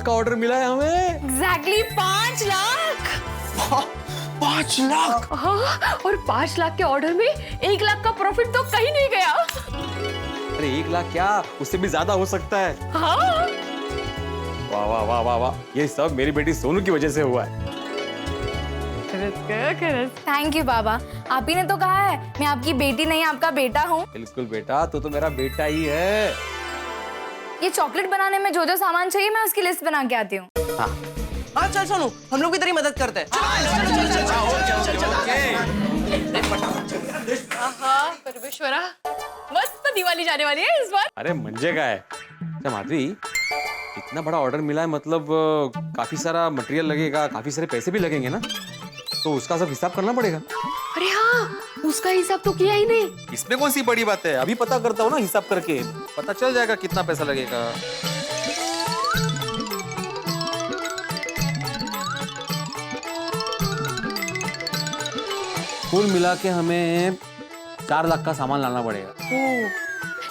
का ऑर्डर मिला है हमें। एग्जैक्टली 5 लाख। 5 लाख। हाँ, और 5 लाख के ऑर्डर में 1 लाख का प्रॉफिट तो कहीं नहीं गया। अरे 1 लाख क्या, उससे भी ज्यादा हो सकता है। हाँ। वाह वाह वाह वाह वाह, ये सब मेरी बेटी सोनू की वजह से हुआ है। थैंक यू बाबा। आप ही ने तो कहा है मैं आपकी बेटी नहीं आपका बेटा हूँ। बिल्कुल बेटा, तो मेरा बेटा ही है। ये चॉकलेट बनाने में जो जो सामान चाहिए मैं उसकी लिस्ट बना के आती हूँ। हाँ चल सोनू, हम लोग भी तेरी मदद करते हैं। परमेश्वरा, मस्त दिवाली जाने वाली है इस बार। अरे मंजे का है। अच्छा माधवी, इतना बड़ा ऑर्डर मिला है, मतलब काफी सारा मटेरियल लगेगा, काफी सारे पैसे भी लगेंगे ना, तो उसका सब हिसाब करना पड़ेगा। अरे हाँ, उसका हिसाब तो किया ही नहीं। इसमें कौन सी बड़ी बात है, अभी पता करता हूँ ना, हिसाब करके पता चल जाएगा कितना पैसा लगेगा। कुल मिला के हमें 4 लाख का सामान लाना पड़ेगा।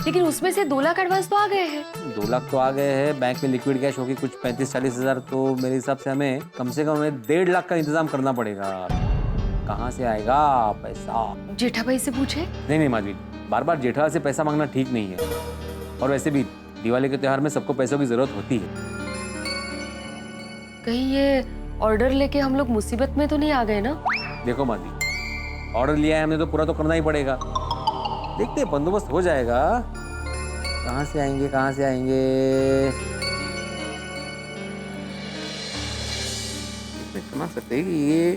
लेकिन उसमें से 2 लाख एडवांस तो आ गए हैं। 2 लाख तो आ गए हैं, बैंक में लिक्विड कैश होगी कुछ 35-40 हजार, तो मेरे हिसाब से हमें कम से कम 1.5 लाख का इंतजाम करना पड़ेगा। कहाँ से आएगा पैसा? जेठा भाई से पूछे। नहीं माधवी, बार बार जेठा से पैसा मांगना ठीक नहीं है, और वैसे भी दिवाली के त्योहार में सबको पैसों की जरूरत होती है। कहीं ये ऑर्डर लेके हम लोग मुसीबत में तो नहीं आ गए ना? देखो माधवी, ऑर्डर लिया है हमने तो पूरा तो करना ही पड़ेगा। देखते हैं, बंदोबस्त हो जाएगा। कहाँ से आएंगे बना सकते हैं कि ये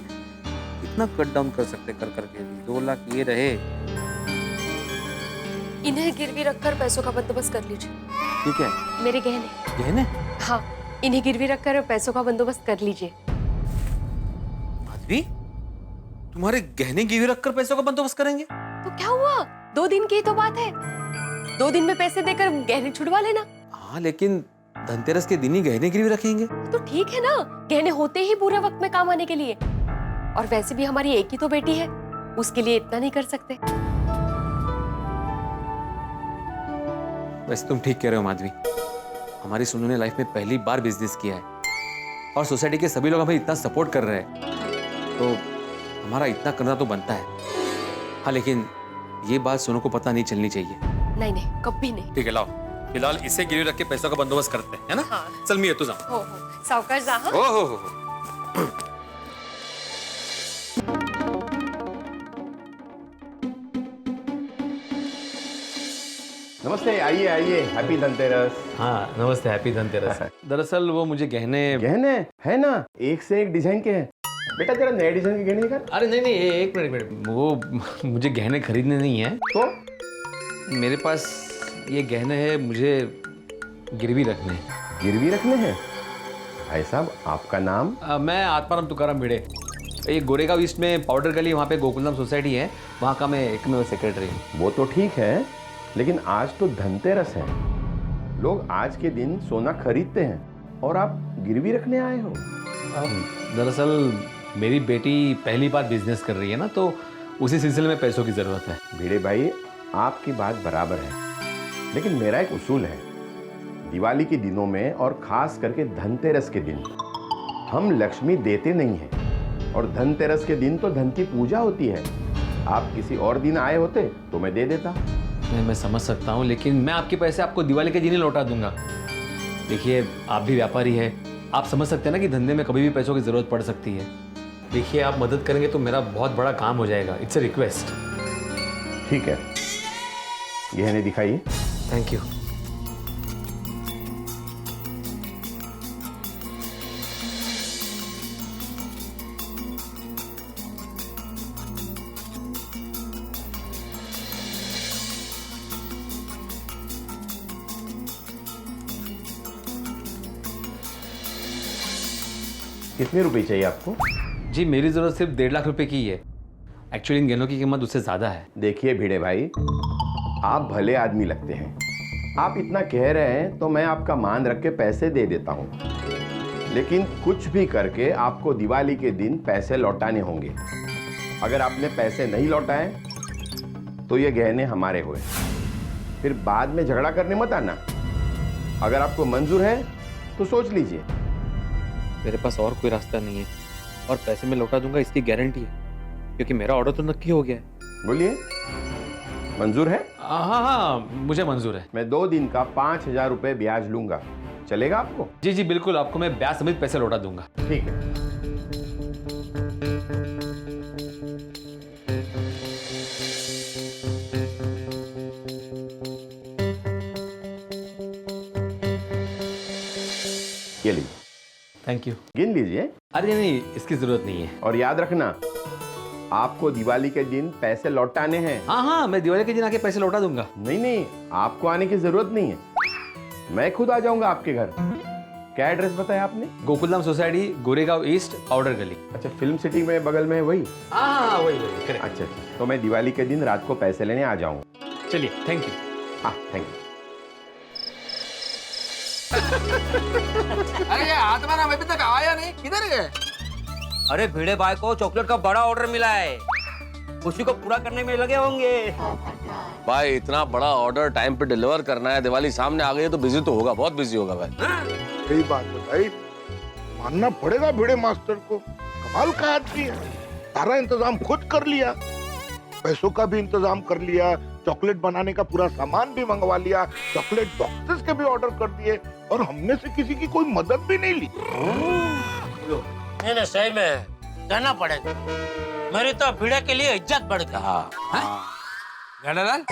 कितना कट डाउन कर सकते कर करके। 2 लाख ये रहे। इन्हें गिरवी रखकर पैसों का बंदोबस्त कर लीजिए। ठीक है। मेरे गहने। गहने? हाँ, इन्हें गिरवी रखकर पैसों का बंदोबस्त कर लीजिए। माधवी, तुम्हारे गहने गिरवी रखकर पैसों का बंदोबस्त करेंगे? तो क्या हुआ, 2 दिन की तो बात है। 2 दिन में पैसे देकर गहने छुड़वा लेना। हाँ, लेकिन धनतेरस के दिन ही गहने गिरवी रखेंगे तो ठीक है ना, गहने होते ही पूरे वक्त में काम आने के लिए। और वैसे भी हमारी एक ही तो बेटी है, उसके लिए इतना नहीं कर सकते। वैसे तुम ठीक कह रहे हो माधवी, हमारी सोनू ने लाइफ में पहली बार बिजनेस किया है, और सोसाइटी के सभी लोग हमें इतना सपोर्ट कर रहे हैं, तो हमारा इतना करना तो बनता है। हाँ, लेकिन ये बात सोनू को पता नहीं चलनी चाहिए। नहीं, कभी नहीं। ठीक है, लाओ फिलहाल इसे गिरवी रख के पैसों का बंदोबस्त करते हैं, है ना? हाँ। चल मिया, तू जा। हो, सावकाश जा। हाँ? हो। नमस्ते, आइए, हैप्पी धनतेरस। हाँ नमस्ते, हैप्पी धनतेरस। दरअसल वो मुझे गहने है ना, एक से एक डिजाइन के हैं। बेटा जरा नए डिजाइन के गहने निकाल। अरे नहीं, एक मिनट, वो मुझे गहने खरीदने नहीं है, तो मेरे पास ये गहने हैं, मुझे गिरवी रखने हैं। गिरवी रखने हैं? भाई साहब, आपका नाम? मैं आत्माराम तुकाराम भिड़े। ये गोरेगांव ईस्ट में पाउडर गली, वहाँ पे गोकुलधाम सोसाइटी है, वहाँ का मैं एकमेव सेक्रेटरी हूँ। वो तो ठीक है, लेकिन आज तो धनतेरस है। लोग आज के दिन सोना खरीदते हैं और आप गिरवी रखने आए हो। दरअसल मेरी बेटी पहली बार बिजनेस कर रही है ना, तो उसी सिलसिले में पैसों की ज़रूरत है। भिड़े भाई, आपकी बात बराबर है, लेकिन मेरा एक उसूल है। दिवाली के दिनों में और खास करके धनतेरस के दिन हम लक्ष्मी देते नहीं हैं, और धनतेरस के दिन तो धन की पूजा होती है। आप किसी और दिन आए होते तो मैं दे देता। मैं समझ सकता हूँ, लेकिन मैं आपके पैसे आपको दिवाली के दिन ही लौटा दूंगा। देखिए, आप भी व्यापारी है, आप समझ सकते हैं ना कि धंधे में कभी भी पैसों की ज़रूरत पड़ सकती है। देखिए, आप मदद करेंगे तो मेरा बहुत बड़ा काम हो जाएगा। It's a request. ठीक है, गहने दिखाइए। Thank you. कितने रुपए चाहिए आपको? जी, मेरी ज़रूरत सिर्फ 1.5 लाख रुपए की है। एक्चुअली इन गहनों की कीमत उससे ज़्यादा है। देखिए भिड़े भाई, आप भले आदमी लगते हैं। आप इतना कह रहे हैं तो मैं आपका मान रख के पैसे दे देता हूँ, लेकिन कुछ भी करके आपको दिवाली के दिन पैसे लौटाने होंगे। अगर आपने पैसे नहीं लौटाए तो ये गहने हमारे हुए। फिर बाद में झगड़ा करने मत आना। अगर आपको मंजूर है तो सोच लीजिए। मेरे पास और कोई रास्ता नहीं है, और पैसे मैं लौटा दूंगा इसकी गारंटी है, क्योंकि मेरा ऑर्डर तो नक्की हो गया है। बोलिए, मंजूर है? हाँ, मुझे मंजूर है। मैं 2 दिन का 5,000 रुपए ब्याज लूंगा, चलेगा आपको? जी जी बिल्कुल, आपको मैं ब्याज समेत पैसे लौटा दूंगा। ठीक है। ये लीजिए। Thank you. गिन लीजिए। अरे नहीं, इसकी जरूरत नहीं है। और याद रखना, आपको दिवाली के दिन पैसे लौटाने हैं। हाँ, मैं दिवाली के दिन आके पैसे लौटा दूंगा। नहीं, आपको आने की जरूरत नहीं है, मैं खुद आ जाऊंगा आपके घर। क्या एड्रेस बताया आपने? Gokuldham society, Goregaon east, powder गली। अच्छा, फिल्म सिटी में बगल में है वही? हाँ, वही। अच्छा, तो मैं दिवाली के दिन रात को पैसे लेने आ जाऊंगा। चलिए, थैंक यू। हाँ, थैंक यू। अरे ये आत्मा अभी तक आया नहीं, किधर है? अरे भिड़े भाई को चॉकलेट का बड़ा ऑर्डर मिला है, उसी को पूरा करने में लगे होंगे। भाई इतना बड़ा ऑर्डर टाइम पे डिलीवर करना है, दिवाली सामने आ गई है तो बिजी तो होगा, बहुत बिजी होगा भाई। सही बात है भाई, मानना पड़ेगा भिड़े मास्टर को, कमाल का आदमी है। सारा इंतजाम खुद कर लिया, पैसों का भी इंतजाम कर लिया, चॉकलेट बनाने का पूरा सामान भी मंगवा लिया, चॉकलेट बॉक्सेस के भी ऑर्डर कर दिए, और हमने से किसी की कोई मदद भी नहीं ली। नहीं, सही में कहना पड़ेगा, मेरी तो भिड़े के लिए इज्जत बढ़ गई। गंडालाल,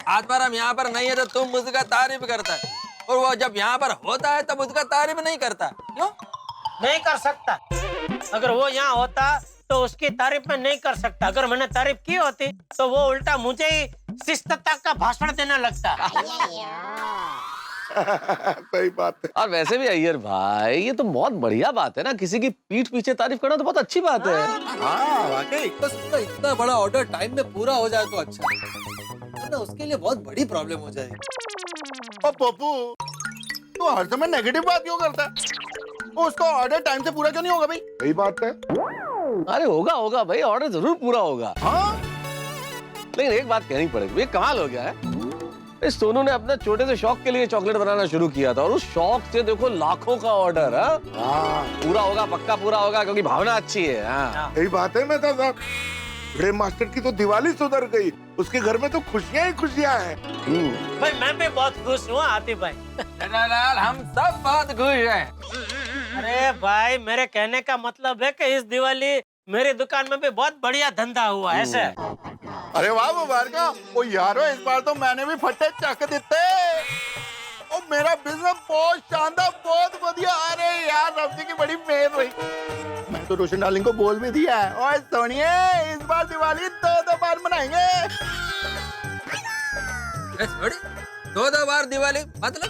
आज बार हम यहाँ पर नहीं है तो तुम उसका तारीफ करता है, और वो जब यहाँ पर होता है तब उसका तारीफ नहीं करता। क्यों नहीं कर सकता? अगर वो यहाँ होता तो उसकी तारीफ मैं नहीं कर सकता। अगर मैंने तारीफ की होती तो वो उल्टा मुझे ही शिष्टता का भाषण देने लगता। सही बात है। और वैसे भी अय्यर भाई, ये तो बहुत बढ़िया बात है ना, किसी की पीठ पीछे तारीफ करना तो बहुत अच्छी बात है। हाँ वाकई, बस इतना बड़ा ऑर्डर टाइम में पूरा हो जाए तो अच्छा, वरना उसके लिए बहुत बड़ी प्रॉब्लम हो जाएगी। और पप्पू, तू हर समय नेगेटिव बात क्यों करता है? उसका ऑर्डर टाइम से पूरा क्यों नहीं होगा भाई? सही बात है। अरे होगा भाई, ऑर्डर जरूर पूरा होगा। हाँ? लेकिन एक बात कहनी पड़ेगी, ये कमाल हो गया है। इस सोनू ने अपने छोटे से शौक के लिए चॉकलेट बनाना शुरू किया था, और उस शौक से देखो लाखों का ऑर्डर। पूरा होगा, पक्का पूरा होगा, क्योंकि भावना अच्छी है। सही बात है मेहता साहब, भिड़े मास्टर की तो दिवाली सुधर गई, उसके घर में तो खुशियां ही खुशियां हैं। भाई मैं भी बहुत खुश हूँ आतिफ भाई। हम सब बहुत खुश हैं। अरे भाई, मेरे कहने का मतलब है कि इस दिवाली मेरी दुकान में भी बहुत बढ़िया धंधा हुआ ऐसे। अरे वाह मुबारक। ओ यारो, इस बार तो मैंने भी फटे चक देते, और मेरा बिजनेस बहुत शानदार, बहुत बढ़िया। अरे यार, रब्बी की बड़ी मेहर रही। मैं तो रोशन डार्लिंग को बोल भी दिया है, और सोनिए इस बार दिवाली 2 बार मनाएंगे। 2 बार दिवाली मतलब?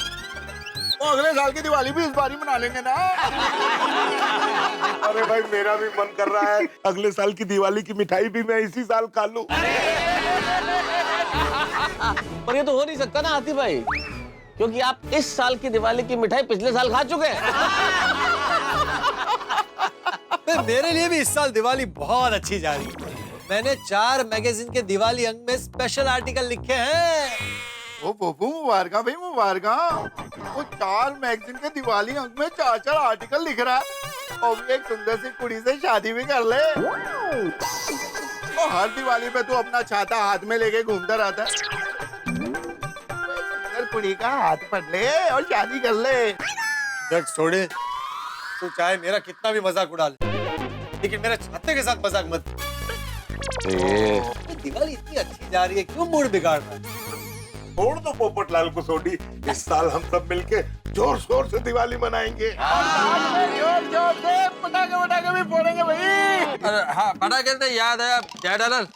वो अगले साल की दिवाली भी इस बार ही मना लेंगे ना। अरे भाई मेरा भी मन कर रहा है अगले साल की दिवाली की मिठाई भी मैं इसी साल खा लूं। पर ये तो हो नहीं सकता ना हाथी भाई, क्योंकि आप इस साल की दिवाली की मिठाई पिछले साल खा चुके हैं। मेरे लिए भी इस साल दिवाली बहुत अच्छी जा रही है। मैंने 4 मैगजीन के दिवाली अंक में स्पेशल आर्टिकल लिखे हैं। ओ पप्पू मुबारका भाई मुबारका। वो 4 मैगजीन के दिवाली अंक में 4 आर्टिकल लिख रहा है और एक सुंदर सी कुड़ी से शादी भी कर ले। तो हर दिवाली पे तू अपना छाता हाथ में लेके घूमता रहता है। सुंदर कुड़ी का हाथ पकड़ ले और शादी कर ले। देख छोड़े, तू चाहे मेरा कितना भी मजाक उड़ा ले, लेकिन मेरे छाते के साथ मजाक मत। दिवाली इतनी अच्छी जा रही है, क्यों मूड बिगाड़ रहा है? छोड़ दो पोपटलाल को सोडी, इस साल हम सब मिलके जोर शोर से दिवाली मनाएंगे। जोर जोर से पटाखे भी फोड़ेंगे भाई। अरे हाँ, पटाखे से याद है, अब जेठालाल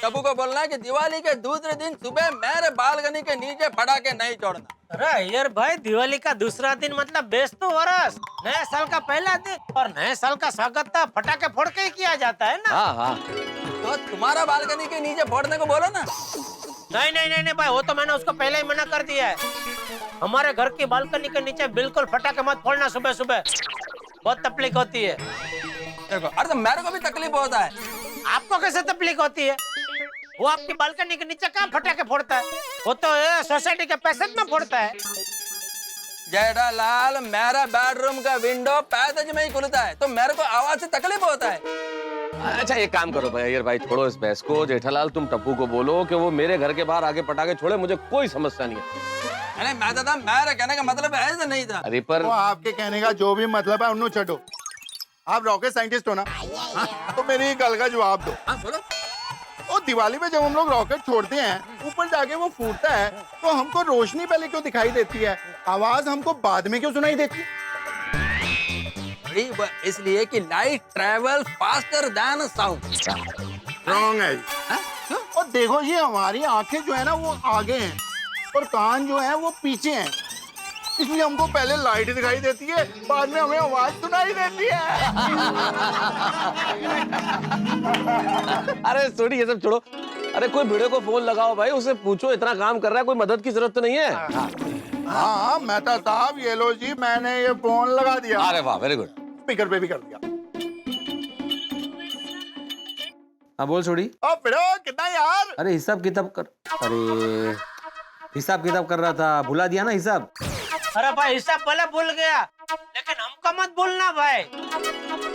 टप्पू को बोलना है कि दिवाली के दूसरे दिन सुबह मेरे बालकनी के नीचे पटाखे नहीं छोड़ना। अरे यार भाई, दिवाली का दूसरा दिन मतलब बेस्तु वरस, नए साल का पहला दिन, और नए साल का स्वागत तो पटाखे फोड़ के ही किया जाता है ना। हाँ हाँ, तो तुम्हारा बालकनी के नीचे फोड़ने को बोलो ना। नहीं नहीं नहीं नहीं भाई, वो तो मैंने उसको पहले ही मना कर दिया है। हमारे घर की बालकनी के नीचे बिल्कुल पटाखे मत फोड़ना सुबह सुबह, बहुत तकलीफ होती है। देखो, अरे तो मेरे को भी तकलीफ होता है। आपको कैसे तकलीफ होती है? वो आपकी बालकनी के नीचे कहाँ पटाखे फोड़ता है? वो तो सोसाइटी के पैसेज में फोड़ता है। जेठालाल, मेरा बेडरूम का विंडो पैसेज में ही खुलता है, तो मेरे को आवाज से तकलीफ होता है। अच्छा एक काम करो भाई, अय्यर भाई छोड़ो इस बहस को। जेठालाल तुम टप्पू को बोलो कि वो मेरे घर के बाहर आके पटाखे छोड़े, मुझे कोई समस्या नहीं है। अरे मैं दादा, मेरे कहने का मतलब ऐसा नहीं था। अरे पर आपके कहने का जो भी मतलब है उन्हें छोड़ो। आप रॉकेट साइंटिस्ट हो ना, तो मेरी गल का जवाब दो। बोलो। और दिवाली में जब हम लोग रॉकेट छोड़ते हैं, ऊपर जाके वो फूटता है, तो हमको रोशनी पहले क्यों दिखाई देती है, आवाज हमको बाद में क्यों सुनाई देती है? इसलिए कि light travel faster than sound. Wrong है। और देखो जी, हमारी आंखें जो है ना वो आगे हैं और कान जो है वो पीछे हैं, इसलिए हमको पहले लाइट दिखाई देती है, बाद में हमें आवाज सुनाई देती है। अरे सोडी ये सब छोड़ो। अरे कोई भिड़े को फोन लगाओ भाई, उसे पूछो इतना काम कर रहा है, कोई मदद की जरूरत तो नहीं है। हाँ मेहता साहब, ये लो जी, मैंने ये फोन लगा दिया। अरे वाह, वेरी गुड। स्पीकर पे भी कर दिया। हाँ बोल छोड़ी। कितना यार? अरे हिसाब किताब कर, अरे हिसाब किताब कर रहा था, भुला दिया ना हिसाब। अरे भाई, हिसाब भले भूल गया, लेकिन हमको मत भूलना भाई।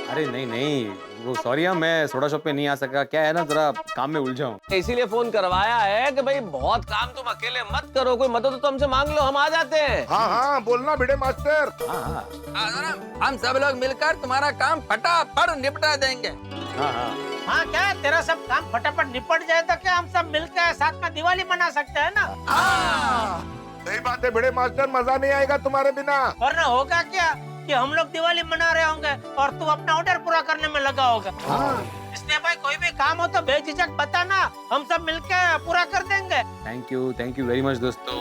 अरे नहीं नहीं, वो सॉरी, मैं सोडा शॉप पे नहीं आ सका, क्या है ना जरा काम में उलझा हूँ। इसीलिए फोन करवाया है कि भाई बहुत काम तुम अकेले मत करो, कोई मदद तो हमसे मांग लो, हम आ जाते हैं। हाँ हाँ बोलना भिड़े मास्टर। हम सब लोग मिलकर तुम्हारा काम फटाफट निपटा देंगे। हाँ क्या तेरा सब काम फटाफट निपट जाए तो क्या हम सब मिलकर साथ में दिवाली मना सकते हैं ना? सही बात है भिड़े मास्टर, मजा नहीं आएगा तुम्हारे बिना। वरना होगा क्या कि हम लोग दिवाली मना रहे होंगे और तू अपना ऑर्डर पूरा करने में लगा होगा। इसलिए भाई कोई भी काम हो तो बेझिझक बताना, हम सब मिलकर पूरा कर देंगे। थैंक यू वेरी मच दोस्तों।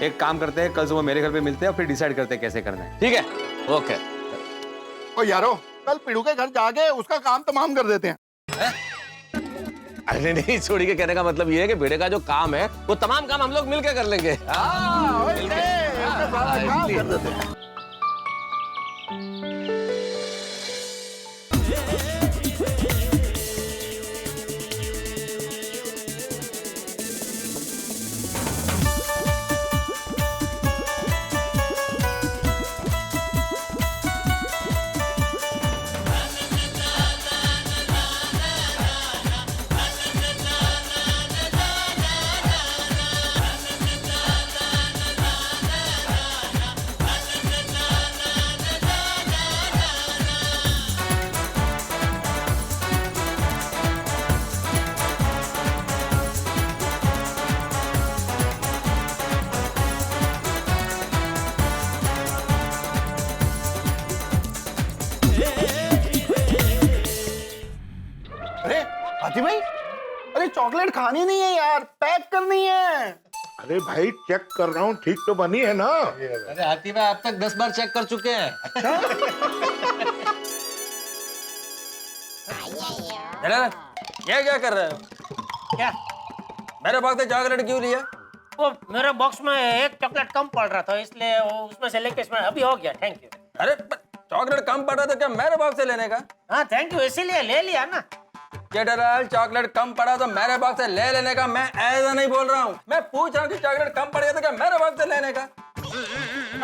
एक काम करते हैं, कल सुबह मेरे घर पे मिलते हैं और फिर डिसाइड करते हैं कैसे करना है। ठीक है, ओके। ओ यारो, कल पिड़ू के घर जाके उसका काम तमाम कर देते हैं। अरे नहीं, छोड़ी के कहने का मतलब ये है कि भिड़े का जो काम है वो तमाम काम हम लोग मिलकर कर लेंगे। काम कर देते हैं। हाथी भाई, अरे चॉकलेट खानी नहीं है यार, पैक करनी है। अरे भाई चेक कर रहा हूँ, ठीक तो बनी है ना? अरे हाथी भाई आप तक 10 बार चेक कर चुके हैं। अरे ये क्या कर रहे हो? क्या? मेरे बॉक्स से चॉकलेट क्यों लिया? वो मेरे बॉक्स में एक चॉकलेट कम पड़ रहा था, इसलिए वो उसमें से लेके इसमें अभी हो गया। Thank you. अरे चॉकलेट कम पड़ा तो क्या मेरे बॉक्स से लेने का? हाँ थैंक यू, इसीलिए ले लिया ना। जेठालाल चॉकलेट कम पड़ा तो मेरे बॉक्स से ले लेने का, मैं ऐसा नहीं बोल रहा हूँ। मैं पूछ रहा हूँ कि चॉकलेट कम पड़ गया तो क्या मेरे बॉक्स से लेने का?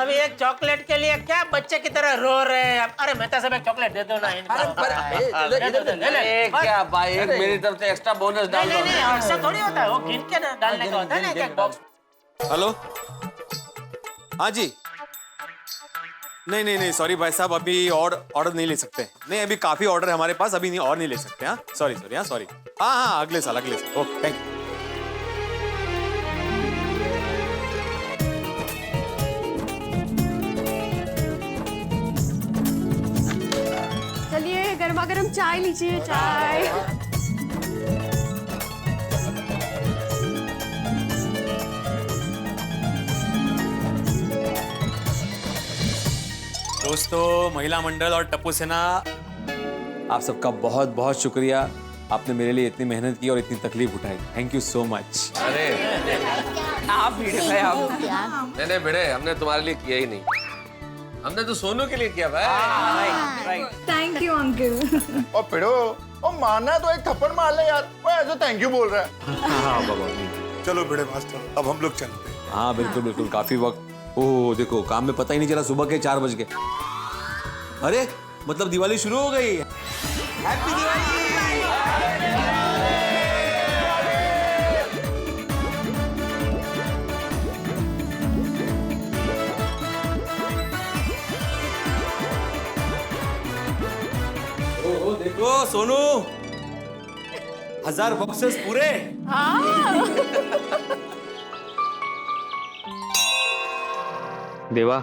अभी एक चॉकलेट के लिए क्या बच्चे की तरह रो रहे हैं? अरे मेहता साहब एक चॉकलेट दे दो ना इनको। क्या भाई, एक मेरी तरफ से एक्स्ट्रा बोनस डाल दो। नहीं ऐसा थोड़ी होता है, वो गिन के डालने का होता है ना एक बॉक्स। हेलो, हाँ जी। नहीं सॉरी भाई साहब, अभी और ऑर्डर नहीं ले सकते। नहीं अभी काफी ऑर्डर है हमारे पास, अभी नहीं और नहीं ले सकते। हाँ सॉरी हाँ सॉरी। हाँ अगले साल ओके थैंक यू। चलिए गर्मा गर्म चाय लीजिए, चाय। दोस्तों, महिला मंडल और टप्पू सेना, आप सबका बहुत बहुत शुक्रिया। आपने मेरे लिए इतनी मेहनत की और इतनी तकलीफ उठाई। Thank you so much. अरे आप भिड़े भाई आप। नहीं भिड़े, हमने तुम्हारे लिए किया ही नहीं, हमने तो सोनू के लिए किया भाई। Thank you uncle. और पिड़ो, और माना तो एक थप्पड़ मार ले यार, वो ऐसे थैंक यू बोल रहा है। हाँ बाबा। चलो भिड़े मास्टर, अब हम लोग चलते हैं। हाँ बिल्कुल काफी वक्त। ओह देखो, काम में पता ही नहीं चला सुबह के 4 बज गए। अरे मतलब दिवाली शुरू हो गई। हैप्पी दिवाली। देखो सोनू, 1000 बॉक्सेस पूरे। देवा,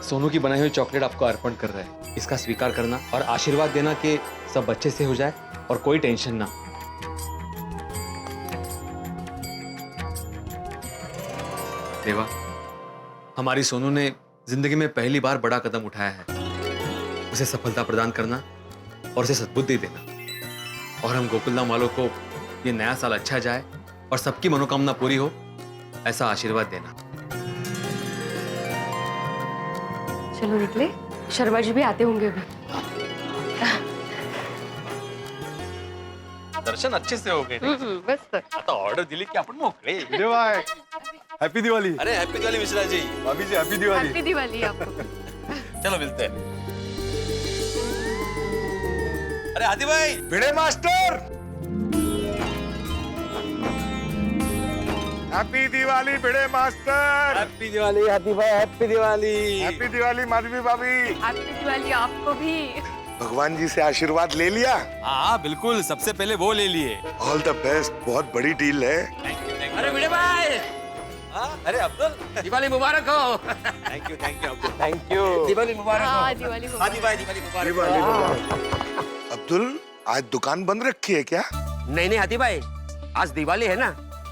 सोनू की बनाई हुई चॉकलेट आपको अर्पण कर रहा है। इसका स्वीकार करना और आशीर्वाद देना कि सब अच्छे से हो जाए और कोई टेंशन ना। देवा, हमारी सोनू ने जिंदगी में पहली बार बड़ा कदम उठाया है। उसे सफलता प्रदान करना और उसे सद्बुद्धि देना, और हम गोकुलधाम वालों को ये नया साल अच्छा जाए और सबकी मनोकामना पूरी हो, ऐसा आशीर्वाद देना। चलो निकले, शर्मा जी भी आते होंगे अभी। दर्शन अच्छे से हो गए। बस आता ऑर्डर दिली की आपण मोकळे। हैप्पी दिवाली। अरे हैप्पी दिवाली मिश्रा जी। भाभी जी हैप्पी दिवाली। हैप्पी दिवाली आपको। चलो मिलते हैं। अरे आदि भाई। भिड़े मास्टर, हैप्पी दिवाली भिड़े मास्टर। हैप्पी दिवाली हाथी भाई, हैप्पी दिवाली। हैप्पी दिवाली माधवी भाभी। हैप्पी दिवाली आपको भी। भगवान जी से आशीर्वाद ले लिया? हाँ बिल्कुल, सबसे पहले वो ले लिए। ऑल द बेस्ट, बहुत बड़ी डील है। अरे भिड़े भाई, अरे अब्दुल, दिवाली मुबारक हो। Thank you Abdul. Thank you. Diwali मुबारक हो। हाँ दिवाली मुबारक। आदि भाई दिवाली मुबारक। दिवाली मुबारक। अब्दुल, आज दुकान बंद रखी है क्या? नहीं हाथी भाई, आज दिवाली है ना,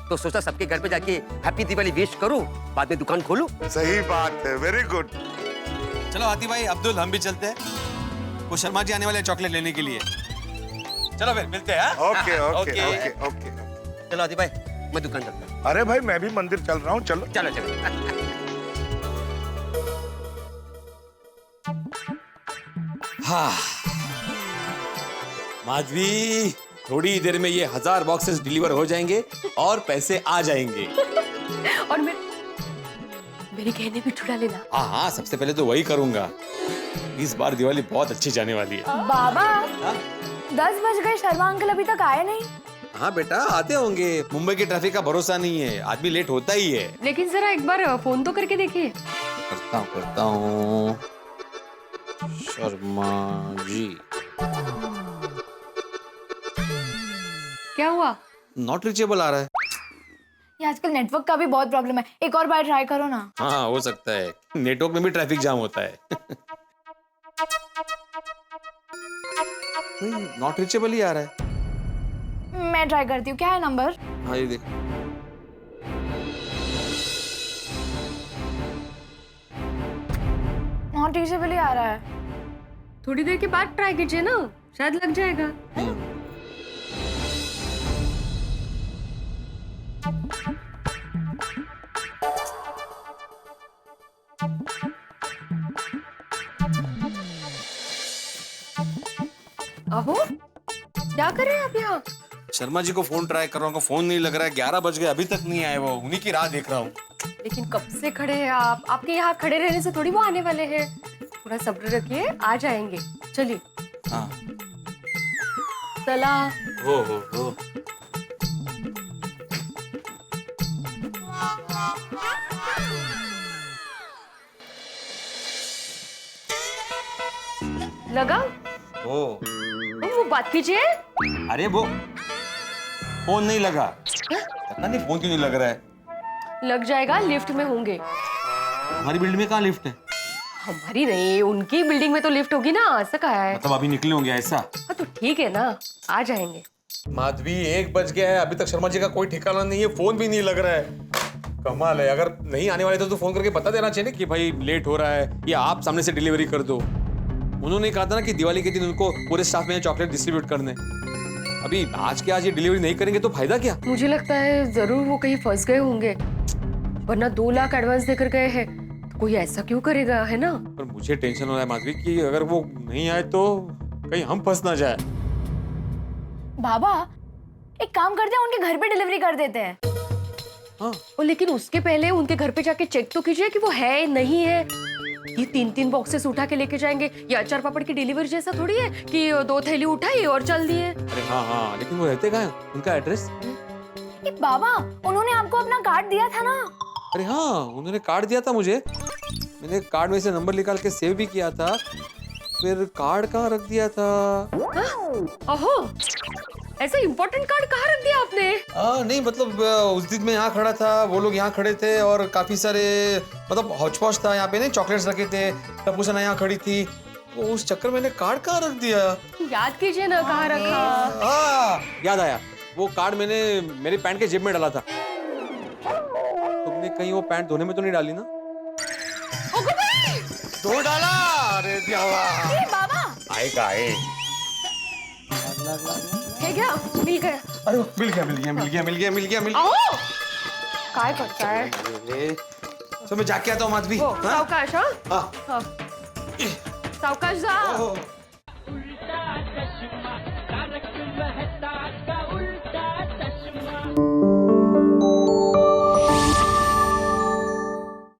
तो सोचा सबके घर पे जाके हैप्पी दिवाली विश करूं, बाद में दुकान खोलूं। सही बात है, वेरी गुड। चलो हाथी भाई, अब्दुल हम भी चलते हैं। वो शर्मा जी आने वाले चॉकलेट लेने के लिए। चलो फिर मिलते हैं। Okay okay okay okay. चलो हाथी भाई, मैं दुकान चलता हूँ। अरे भाई मैं भी मंदिर चल रहा हूँ, चलो चलो चलो। हाँ माधवी, थोड़ी देर में ये 1000 बॉक्सेस डिलीवर हो जाएंगे और पैसे आ जाएंगे। और मेरे गहने भी छुड़ा लेना। हाँ सबसे पहले तो वही करूंगा। इस बार दिवाली बहुत अच्छी जाने वाली है। बाबा, 10 बज गए, शर्मा अंकल अभी तक आए नहीं। हाँ बेटा, आते होंगे। मुंबई के ट्रैफिक का भरोसा नहीं है, आदमी लेट होता ही है। लेकिन जरा एक बार फोन तो करके देखिए। करता हूँ। शर्मा जी, क्या हुआ? नॉट रीचेबल आ रहा है। ये आजकल नेटवर्क का भी बहुत प्रॉब्लम है, एक और बार ट्राई करो ना। हाँ हो सकता है, नेटवर्क में भी ट्रैफिक जाम होता है। नॉट रीचेबल ही आ रहा है। मैं ट्राई करती हूँ, क्या है नंबर? हाँ ये देख। बहुत टीचर बिली आ रहा है। थोड़ी देर के बाद ट्राई कीजिए ना, शायद लग जाएगा। अहो, क्या कर रहे हैं आप यहाँ? शर्मा जी को फोन ट्राई कर रहा हूँ, फोन नहीं लग रहा है। 11 बज गए, अभी तक नहीं आए वो। उन्हीं की राह देख रहा हूँ। लेकिन कब से खड़े हैं आप? आपके यहाँ खड़े रहने से थोड़ी वो आने वाले हैं। थोड़ा सब्र रखिए, आ जाएंगे। चलिए। हाँ। चला। हो। लगा? वो बात कीजिए। अरे वो फोन नहीं लगा। पता नहीं फोन क्यों नहीं लग रहा है। लग जाएगा, लिफ्ट में होंगे। हमारी बिल्डिंग में कहाँ लिफ्ट है? हमारी नहीं, उनकी बिल्डिंग में तो लिफ्ट होगी ना, ऐसा कहा है। मतलब अभी निकले होंगे ऐसा? हाँ तो ठीक है ना, आ जाएंगे। माधवी 1 बज गया है, अभी तक शर्मा जी का कोई ठिकाना नहीं है, फोन भी नहीं लग रहा है। कमाल है। अगर नहीं आने वाले तो फोन करके बता देना चाहिए कि भाई लेट हो रहा है, या आप सामने से डिलीवरी कर दो। उन्होंने कहा था ना कि दिवाली के दिन उनको पूरे स्टाफ में चॉकलेट डिस्ट्रीब्यूट करने। अभी आज के आज ये डिलीवरी नहीं करेंगे तो फायदा क्या? मुझे लगता है जरूर वो कहीं फंस गए होंगे, वरना 2 लाख एडवांस देकर गए हैं। तो कोई ऐसा क्यों करेगा, है ना? पर मुझे टेंशन हो रहा है माधवी कि अगर वो नहीं आए तो कहीं हम फंस ना जाए। बाबा, एक काम करते हैं, उनके घर पे डिलीवरी कर देते हैं। हाँ। लेकिन उसके पहले उनके घर पे जाके चेक तो कीजिए कि वो है नहीं है। ये 3-3 बॉक्सेस उठा के लेके जाएंगे, या अचार पापड़ की डिलीवरी जैसा थोड़ी है कि 2 थैली उठाई और चल दिए। अरे हाँ, लेकिन वो रहते कहाँ हैं? उनका एड्रेस? बाबा, उन्होंने आपको अपना कार्ड दिया था ना? अरे हाँ, उन्होंने कार्ड दिया था मुझे। मैंने कार्ड में से नंबर निकाल के सेव भी किया था, फिर कार्ड कहाँ रख दिया था? ओहो, ऐसा इम्पोर्टेंट कार्ड कहाँ रख दिया आपने? नहीं मतलब उस दिन मैं यहाँ खड़ा था, वो लोग यहाँ खड़े थे और काफी सारे मतलब हौच पौच था यहाँ पे, नहीं चॉकलेट्स रखे थे, टप्पू सना यहाँ खड़ी थी, वो उस चक्कर मैंने कार्ड कहाँ रख दिया? याद कीजिए ना कहाँ रखा। याद आया, वो कार्ड मैंने मेरी पैंट के जेब में डाला था। तुमने कहीं वो पैंट धोने में तो नहीं डाली ना? धो डाला। अरे बाबा आएगा है क्या? मिल गया। अरे मिल गया। काय करता है? तो मैं जाके आता हूँ माधवी। सावकाश। हाँ, सावकाश जा। उल्टा चश्मा तारक मेहता